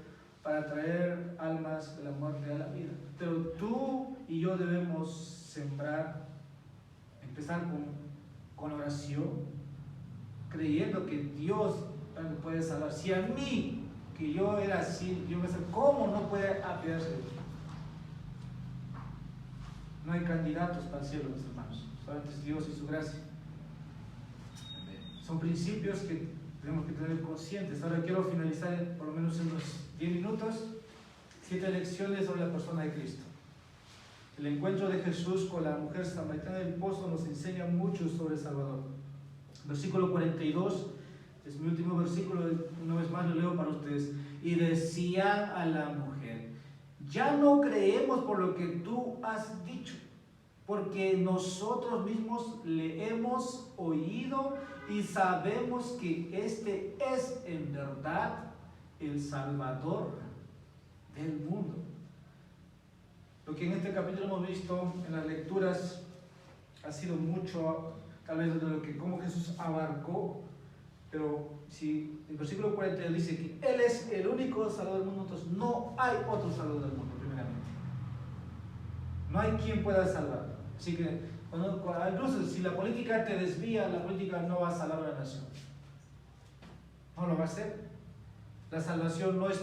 S1: para traer almas de la muerte a la vida. Pero tú y yo debemos sembrar, empezar con oración, creyendo que Dios puede salvar. Si a mí, que yo era así, yo me sé, ¿cómo no puede apiadarse de mí? No hay candidatos para el cielo, mis hermanos, solamente es Dios y su gracia. Son principios que tenemos que tener conscientes. Ahora quiero finalizar por lo menos en unos 10 minutos 7 lecciones sobre la persona de Cristo. El encuentro de Jesús con la mujer samaritana del pozo nos enseña mucho sobre el Salvador. Versículo 42, es mi último versículo, una vez más lo leo para ustedes. Y decían a la mujer, ya no creemos por lo que tú has dicho, porque nosotros mismos le hemos oído y sabemos que este es en verdad el Salvador del mundo. Lo que en este capítulo hemos visto en las lecturas ha sido mucho, tal vez de lo que cómo Jesús abarcó, pero si el versículo 40 dice que Él es el único Salvador del mundo, entonces no hay otro Salvador del mundo, primeramente. No hay quien pueda salvar. Así que, incluso si la política te desvía, la política no va a salvar a la nación. No lo va a hacer. La salvación no es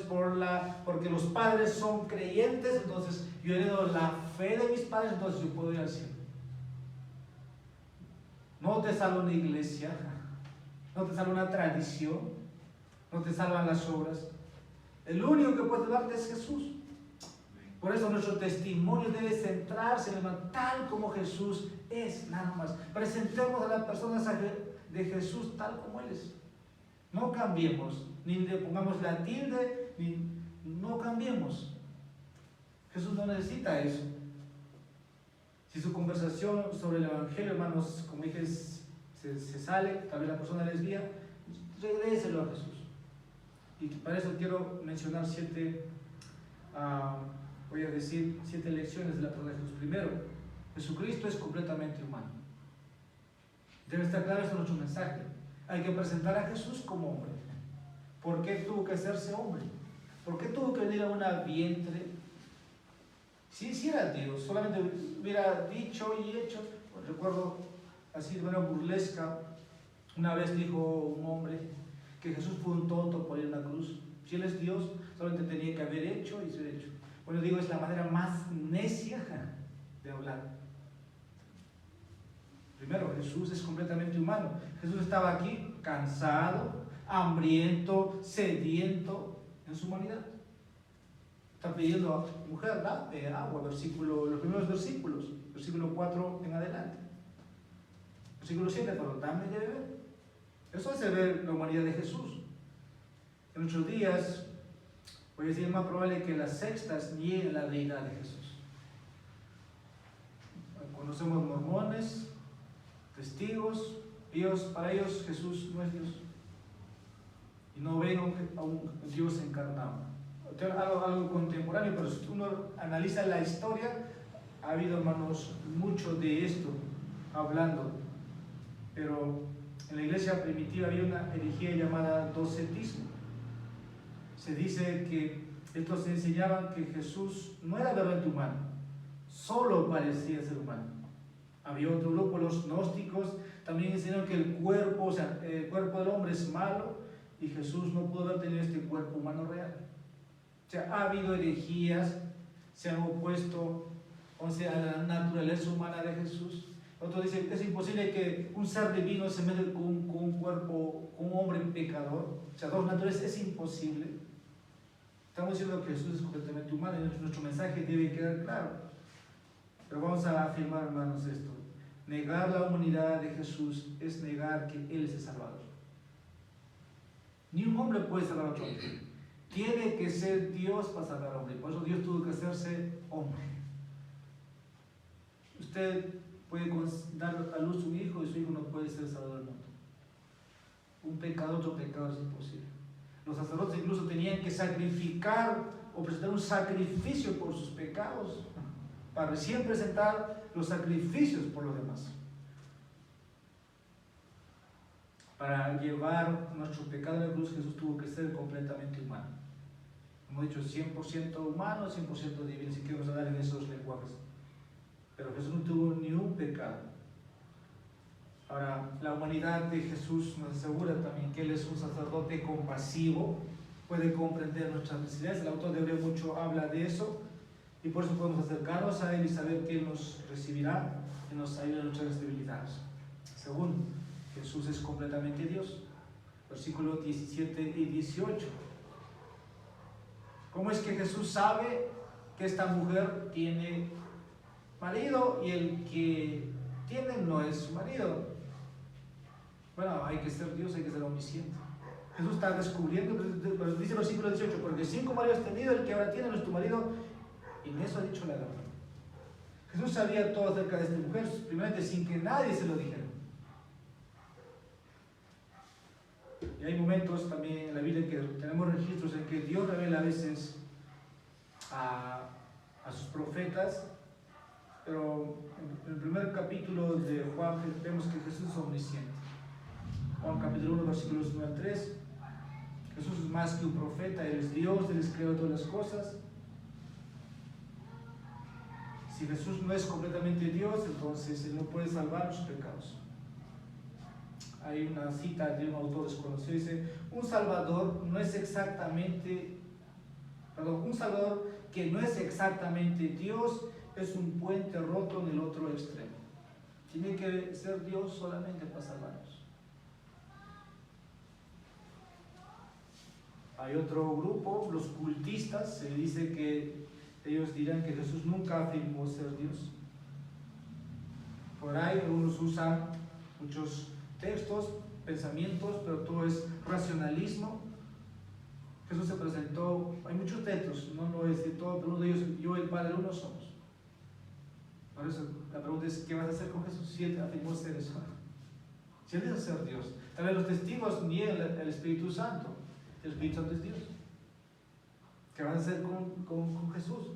S1: porque los padres son creyentes, entonces yo heredo la fe de mis padres, entonces yo puedo ir al cielo. No te salva una iglesia, no te salva una tradición, no te salvan las obras. El único que puede salvarte es Jesús. Por eso nuestro testimonio debe centrarse en el tal como Jesús es, nada más. Presentemos a las personas de Jesús tal como Él es. No cambiemos, ni le pongamos la tilde, no cambiemos. Jesús no necesita eso. Si su conversación sobre el Evangelio, hermanos, como dije, es se sale, tal vez la persona desvía, regréselo a Jesús. Y para eso quiero mencionar voy a decir 7 lecciones de la persona de Jesús. Primero, Jesucristo es completamente humano. Debe estar claro, esto es nuestro mensaje. Hay que presentar a Jesús como hombre. ¿Por qué tuvo que hacerse hombre? ¿Por qué tuvo que venir a una vientre? Si era Dios, solamente hubiera dicho y hecho. Recuerdo así de manera burlesca, una vez dijo un hombre que Jesús fue un tonto por ir a la cruz. Si Él es Dios, solamente tenía que haber hecho y ser hecho. Bueno, digo, es la manera más necia de hablar. Primero, Jesús es completamente humano. Jesús estaba aquí cansado, hambriento, sediento en su humanidad. Está pidiendo a mujer, dame agua, los primeros versículos, versículo 4 en adelante. Versículo 7, pero dame de beber. Eso hace ver la humanidad de Jesús. En nuestros días, voy a decir, es más probable que las sectas nieguen la deidad de Jesús. Conocemos mormones, testigos, para ellos Jesús no es Dios. Y no ven a un Dios encarnado. Algo contemporáneo, pero si uno analiza la historia, ha habido, hermanos, mucho de esto hablando. Pero en la iglesia primitiva había una herejía llamada docetismo. Se dice que estos enseñaban que Jesús no era realmente humano, solo parecía ser humano. Había otro grupo, los gnósticos, también enseñaron que el cuerpo del hombre es malo y Jesús no pudo haber tenido este cuerpo humano real. O sea, ha habido herejías, se han opuesto a la naturaleza humana de Jesús. Otros dicen que es imposible que un ser divino se mezcle con un cuerpo, con un hombre pecador. O sea, dos naturalezas es imposible. Estamos diciendo que Jesús es completamente humano y nuestro mensaje debe quedar claro. Pero vamos a afirmar, hermanos, esto. Negar la humanidad de Jesús es negar que Él es el Salvador. Ni un hombre puede salvar a otro hombre. Tiene que ser Dios para salvar al hombre. Por eso Dios tuvo que hacerse hombre. Usted puede dar a luz un hijo y su hijo no puede ser salvador del mundo. Un pecado, otro pecado es imposible. Los sacerdotes incluso tenían que sacrificar o presentar un sacrificio por sus pecados para recién presentar los sacrificios por los demás. Para llevar nuestro pecado a la cruz, Jesús tuvo que ser completamente humano. Hemos dicho 100% humano, 100% divino, si queremos hablar en esos lenguajes. Pero Jesús no tuvo ni un pecado. Ahora, la humanidad de Jesús nos asegura también que Él es un sacerdote compasivo, puede comprender nuestras necesidades. El autor de Hebreo mucho habla de eso, y por eso podemos acercarnos a Él y saber que Él nos recibirá y nos ayuda en nuestras debilidades. Segundo, Jesús es completamente Dios. Versículos 17 y 18. ¿Cómo es que Jesús sabe que esta mujer tiene marido y el que tiene no es su marido? Bueno, hay que ser Dios, hay que ser omnisciente. Jesús está descubriendo, pero dice el versículo 18, porque 5 maridos has tenido, el que ahora tiene no es tu marido, y en eso ha dicho la verdad. Jesús sabía todo acerca de esta mujer, primeramente sin que nadie se lo dijera. Y hay momentos también en la Biblia que tenemos registros en que Dios revela a veces a sus profetas, pero en el primer capítulo de Juan vemos que Jesús es omnisciente. Juan capítulo 1, versículos 1 al 3. Jesús es más que un profeta, Él es Dios, Él es creador de todas las cosas. Si Jesús no es completamente Dios, entonces Él no puede salvar los pecados. Hay una cita de un autor desconocido, dice, un salvador que no es exactamente Dios, es un puente roto en el otro extremo. Tiene que ser Dios solamente para salvarnos. Hay otro grupo, los cultistas, se dice que ellos dirán que Jesús nunca afirmó ser Dios. Por ahí algunos usan muchos textos, pensamientos, pero todo es racionalismo. Jesús se presentó, hay muchos textos, no es de todo, pero uno de ellos, yo y el Padre uno somos. Por eso la pregunta es, ¿qué vas a hacer con Jesús si Él afirmó ser eso? Si Él dice ser Dios. Tal vez los testigos niegan el Espíritu Santo. El Espíritu Santo es Dios. ¿Qué van a hacer con Jesús?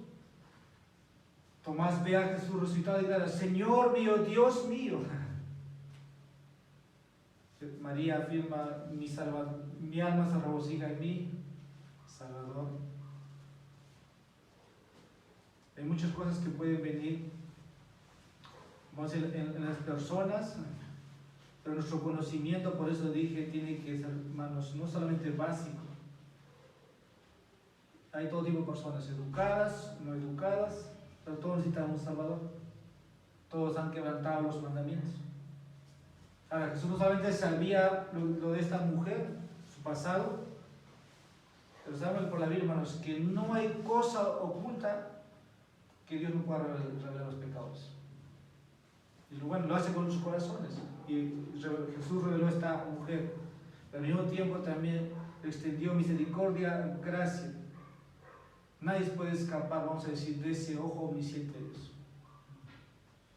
S1: Tomás ve a Jesús resucitado y dice: Señor mío, Dios mío. María afirma: mi alma se regocija en mí, Salvador. Hay muchas cosas que pueden venir, vamos a decir, en las personas, pero nuestro conocimiento, por eso dije, tiene que ser, hermanos, no solamente básico. Hay todo tipo de personas, educadas, no educadas, pero todos necesitan un Salvador. Todos han quebrantado los mandamientos. Ahora, Jesús no solamente sabía lo de esta mujer, su pasado, pero sabemos por la Biblia, hermanos, que no hay cosa oculta que Dios no pueda revelar los pecados. Y bueno, lo hace con sus corazones. Y Jesús reveló a esta mujer, pero al mismo tiempo también extendió misericordia, gracia. Nadie puede escapar, vamos a decir, de ese ojo omnisciente de Dios.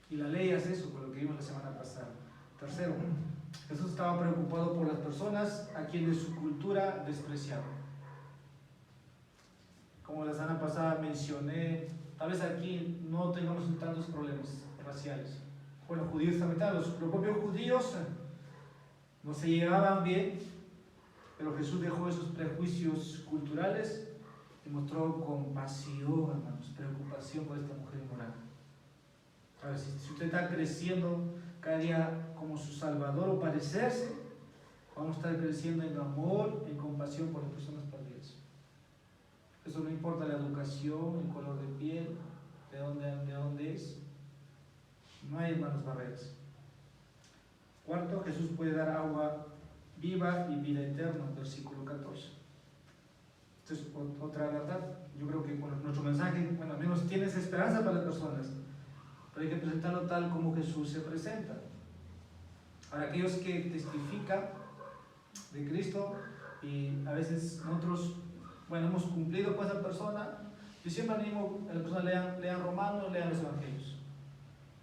S1: Y la ley hace eso, por lo que vimos la semana pasada. Tercero, Jesús estaba preocupado por las personas a quienes su cultura despreciaba. Como la semana pasada mencioné, tal vez aquí no tengamos tantos problemas raciales. Bueno, judíos también, los propios judíos no se llevaban bien, pero Jesús dejó esos prejuicios culturales y mostró compasión, hermanos, preocupación por esta mujer inmoral. A ver, si usted está creciendo cada día como su Salvador o parecerse, vamos a estar creciendo en amor, en compasión por las personas perdidas. Eso no importa la educación, el color de piel, de dónde es. No hay, hermanos, barreras. Cuarto, Jesús puede dar agua viva y vida eterna, versículo 14. Esta es otra verdad. Yo creo que con nuestro mensaje, bueno, al menos tienes esperanza para las personas, pero hay que presentarlo tal como Jesús se presenta. Para aquellos que testifican de Cristo y a veces nosotros, bueno, hemos cumplido con esa persona, yo siempre animo a la persona: lean Romanos, lean los Evangelios.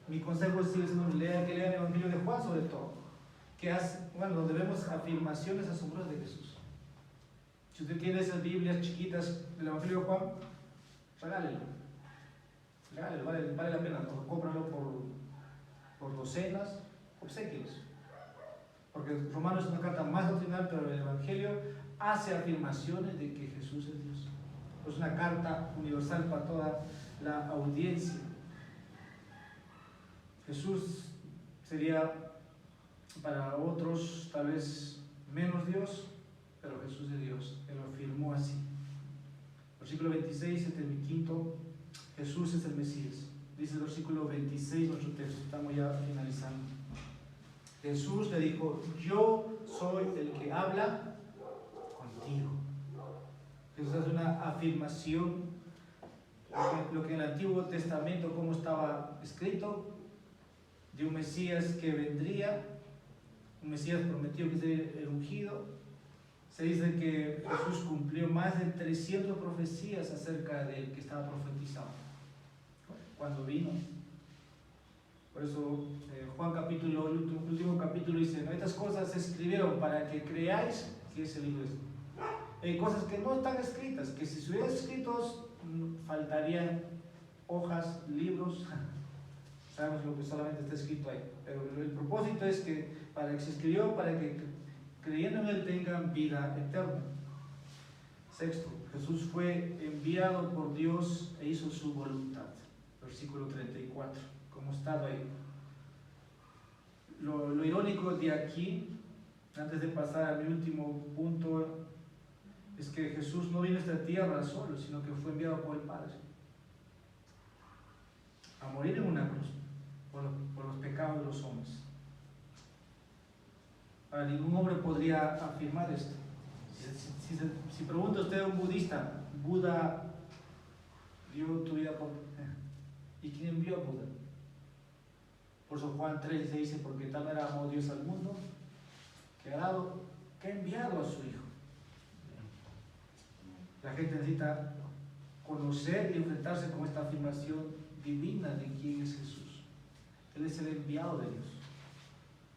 S1: Mi consejo sigue siendo que lean el Evangelio de Juan sobre todo, que bueno, donde vemos afirmaciones asombrosas de Jesús. Si usted tiene esas Biblias chiquitas del Evangelio de Juan, regálelo, vale la pena, cómpralo por docenas, obsequios. Porque Romanos es una carta más doctrinal, pero el Evangelio hace afirmaciones de que Jesús es Dios. Es una carta universal para toda la audiencia. Jesús sería para otros tal vez menos Dios, pero Jesús es Dios. Él lo afirmó así. Versículo 26, este es mi quinto. Jesús es el Mesías. Dice el versículo 26 nuestro texto. Estamos ya finalizando. Jesús le dijo: yo soy el que habla contigo. Jesús hace una afirmación. Lo que en el Antiguo Testamento, como estaba escrito, de un Mesías que vendría, un Mesías prometido, que sería el ungido. Se dice que Jesús cumplió más de 300 profecías acerca de él que estaba profetizado cuando vino. Por eso Juan el último capítulo dice: ¿no? Estas cosas se escribieron para que creáis que es el Hijo de Dios. Hay cosas que no están escritas, que si se hubieran escritos faltarían hojas, libros. Sabemos lo que solamente está escrito ahí, pero el propósito es que para que se escribió, para que creyendo en él tengan vida eterna. Sexto, Jesús fue enviado por Dios e hizo su voluntad. Versículo 34, como estaba ahí. Lo irónico de aquí, antes de pasar a mi último punto, es que Jesús no vino a esta tierra solo, sino que fue enviado por el Padre a morir en una cruz por los pecados de los hombres. Ahora, ningún hombre podría afirmar esto. Si pregunta usted a un budista: ¿Buda dio tu vida por...? ¿Y quién envió a Buda? Por eso Juan 3 se dice: porque tal manera amó Dios al mundo, que ha enviado a su Hijo. La gente necesita conocer y enfrentarse con esta afirmación divina de quién es Jesús. Él es el enviado de Dios.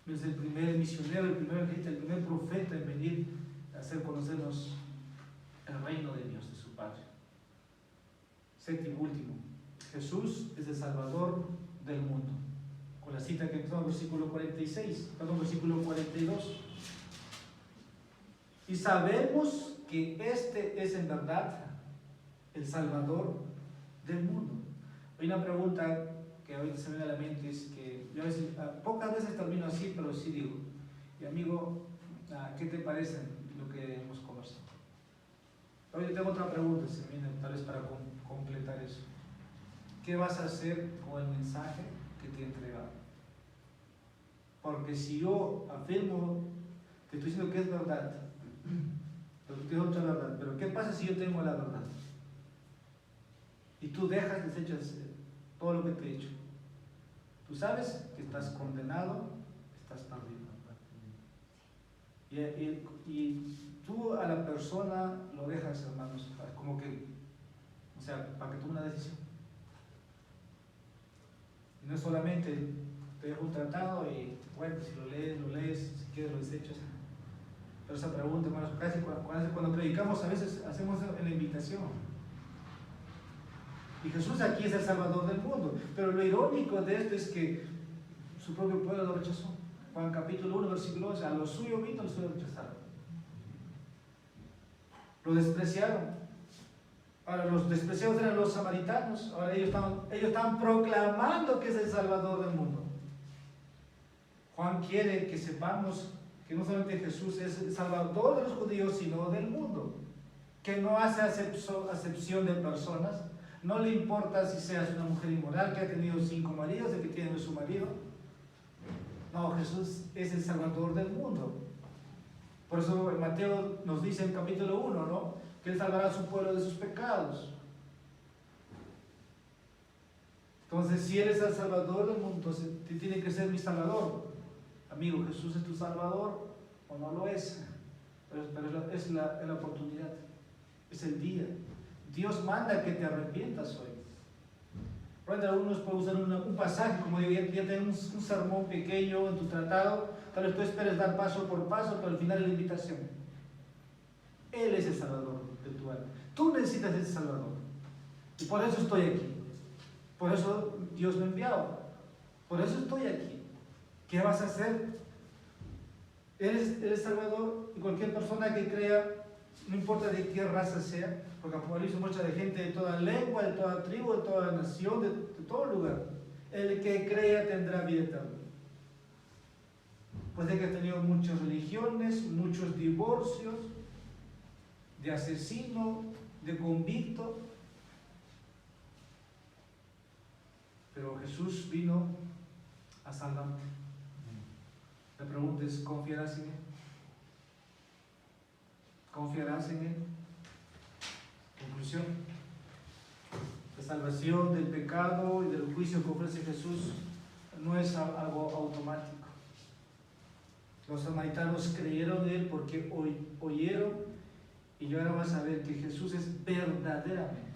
S1: Es el primer misionero, el primer evangelista, el primer profeta en venir a hacer conocernos el reino de Dios, de su Padre. Séptimo, último, Jesús es el Salvador del mundo. Con la cita que empezó en el versículo 46, versículo 42. Y sabemos que este es en verdad el Salvador del mundo. Hay una pregunta que ahorita se me viene a la mente, es que yo a veces, pocas veces termino así, pero sí digo, y amigo, ¿qué te parece lo que hemos conversado? Hoy tengo otra pregunta, se me viene tal vez para completar eso. ¿Qué vas a hacer con el mensaje que te he entregado? Porque si yo afirmo, te estoy diciendo que es verdad, pero tú tienes otra verdad, pero ¿qué pasa si yo tengo la verdad? Y tú desechas todo lo que te he dicho. Tú sabes que estás condenado, estás perdido. Y tú a la persona lo dejas, hermanos, como que, o sea, para que tome una decisión. Y no es solamente te dejo un tratado y, bueno, si lo lees, si quieres lo desechas. Pero esa pregunta, hermanos, casi cuando predicamos a veces hacemos en la invitación. Y Jesús aquí es el Salvador del mundo. Pero lo irónico de esto es que su propio pueblo lo rechazó. Juan capítulo 1, versículo 11, a lo suyo vino, a lo suyo rechazaron. Lo despreciaron. Ahora los despreciados eran los samaritanos. Ahora ellos estaban proclamando que es el Salvador del mundo. Juan quiere que sepamos que no solamente Jesús es el Salvador de los judíos, sino del mundo. Que no hace acepción de personas. No le importa si seas una mujer inmoral que ha tenido 5 maridos, el que tiene su marido. No, Jesús es el Salvador del mundo. Por eso Mateo nos dice en capítulo 1, ¿no?, que Él salvará a su pueblo de sus pecados. Entonces, si eres el Salvador del mundo, entonces tiene que ser mi Salvador. Amigo, ¿Jesús es tu Salvador o no lo es? Pero es la oportunidad, es el día. Dios manda que te arrepientas hoy. Probablemente algunos pueden usar un pasaje, como digo, ya tenemos un sermón pequeño en tu tratado, tal vez tú esperes dar paso por paso, pero al final es la invitación. Él es el Salvador de tu alma. Tú necesitas ese Salvador. Y por eso estoy aquí. Por eso Dios me ha enviado. Por eso estoy aquí. ¿Qué vas a hacer? Eres Salvador, y cualquier persona que crea, no importa de qué raza sea, porque Apocalipsis muestra de gente de toda lengua, de toda tribu, de toda nación, de todo lugar. El que crea tendrá vida eterna. Puede que ha tenido muchas religiones, muchos divorcios, de asesino, de convicto. Pero Jesús vino a salvarte. La pregunta es, ¿confiarás en Él? ¿Confiarás en Él? Conclusión. La salvación del pecado y del juicio que ofrece Jesús no es algo automático. Los samaritanos creyeron en Él porque oyeron, y ahora vas a ver que Jesús es verdaderamente.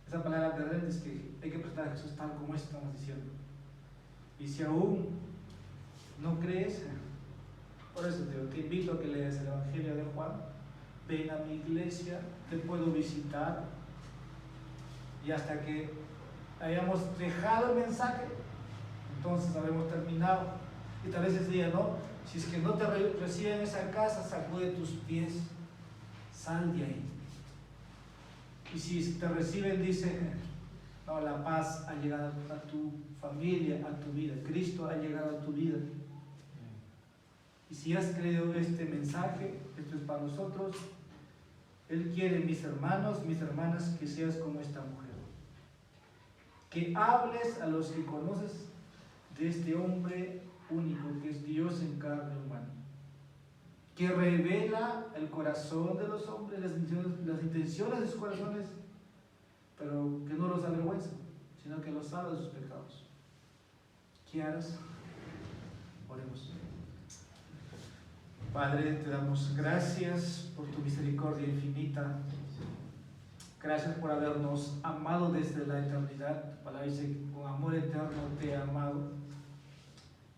S1: Esa palabra verdaderamente es que hay que presentar a Jesús tal como estamos diciendo. Y si aún no crees, por eso te invito a que leas el Evangelio de Juan. Ven a mi iglesia, te puedo visitar, y hasta que hayamos dejado el mensaje, entonces habremos terminado. Y tal vez ese día, ¿no? Si es que no te reciben en esa casa, sacude tus pies, sal de ahí. Y si te reciben, dice, no, la paz ha llegado a tu familia, a tu vida. Cristo ha llegado a tu vida. Y si has creído este mensaje, esto es para nosotros. Él quiere, mis hermanos, mis hermanas, que seas como esta mujer. Que hables a los que conoces de este hombre único, que es Dios en carne humana. Que revela el corazón de los hombres, las intenciones de sus corazones, pero que no los avergüenza, sino que los salva de sus pecados. ¿Qué harás? Oremos. Padre, te damos gracias por tu misericordia infinita. Gracias por habernos amado desde la eternidad. Tu palabra dice, con amor eterno te he amado.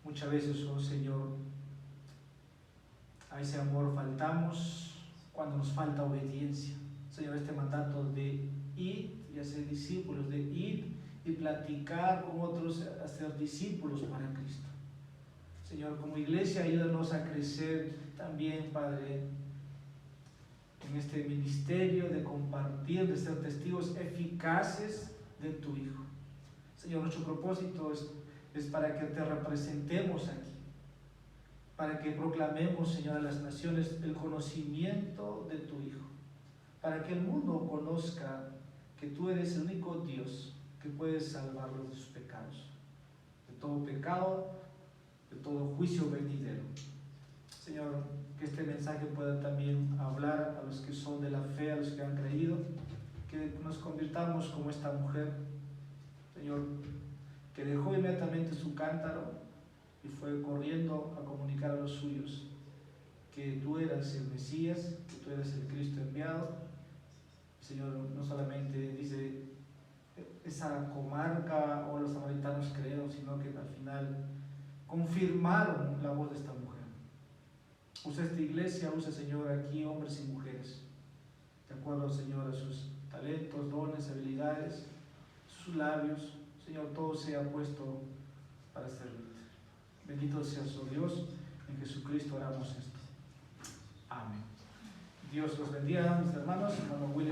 S1: Muchas Muchas veces, oh Señor, a ese amor faltamos cuando nos falta obediencia. Señor, este mandato de ir y hacer discípulos, de ir y platicar con otros, hacer discípulos para Cristo. Señor, como iglesia, ayúdanos a crecer también, Padre, en este ministerio de compartir, de ser testigos eficaces de tu Hijo. Señor, nuestro propósito es para que te representemos aquí, para que proclamemos, Señor, a las naciones el conocimiento de tu Hijo, para que el mundo conozca que tú eres el único Dios que puede salvarlos de sus pecados, de todo pecado, de todo juicio venidero. Señor, que este mensaje pueda también hablar a los que son de la fe, a los que han creído, que nos convirtamos como esta mujer, Señor, que dejó inmediatamente su cántaro y fue corriendo a comunicar a los suyos que tú eras el Mesías, que tú eras el Cristo enviado. Señor, no solamente dice esa comarca o los samaritanos creyeron, sino que al final confirmaron la voz de esta mujer. Usa esta iglesia, usa, Señor, aquí hombres y mujeres, de acuerdo, Señor, a sus talentos, dones, habilidades, sus labios. Señor, todo sea puesto para servirte. Bendito seas, oh Dios, en Jesucristo oramos esto. Amén. Dios los bendiga, mis hermanos. Hermano William.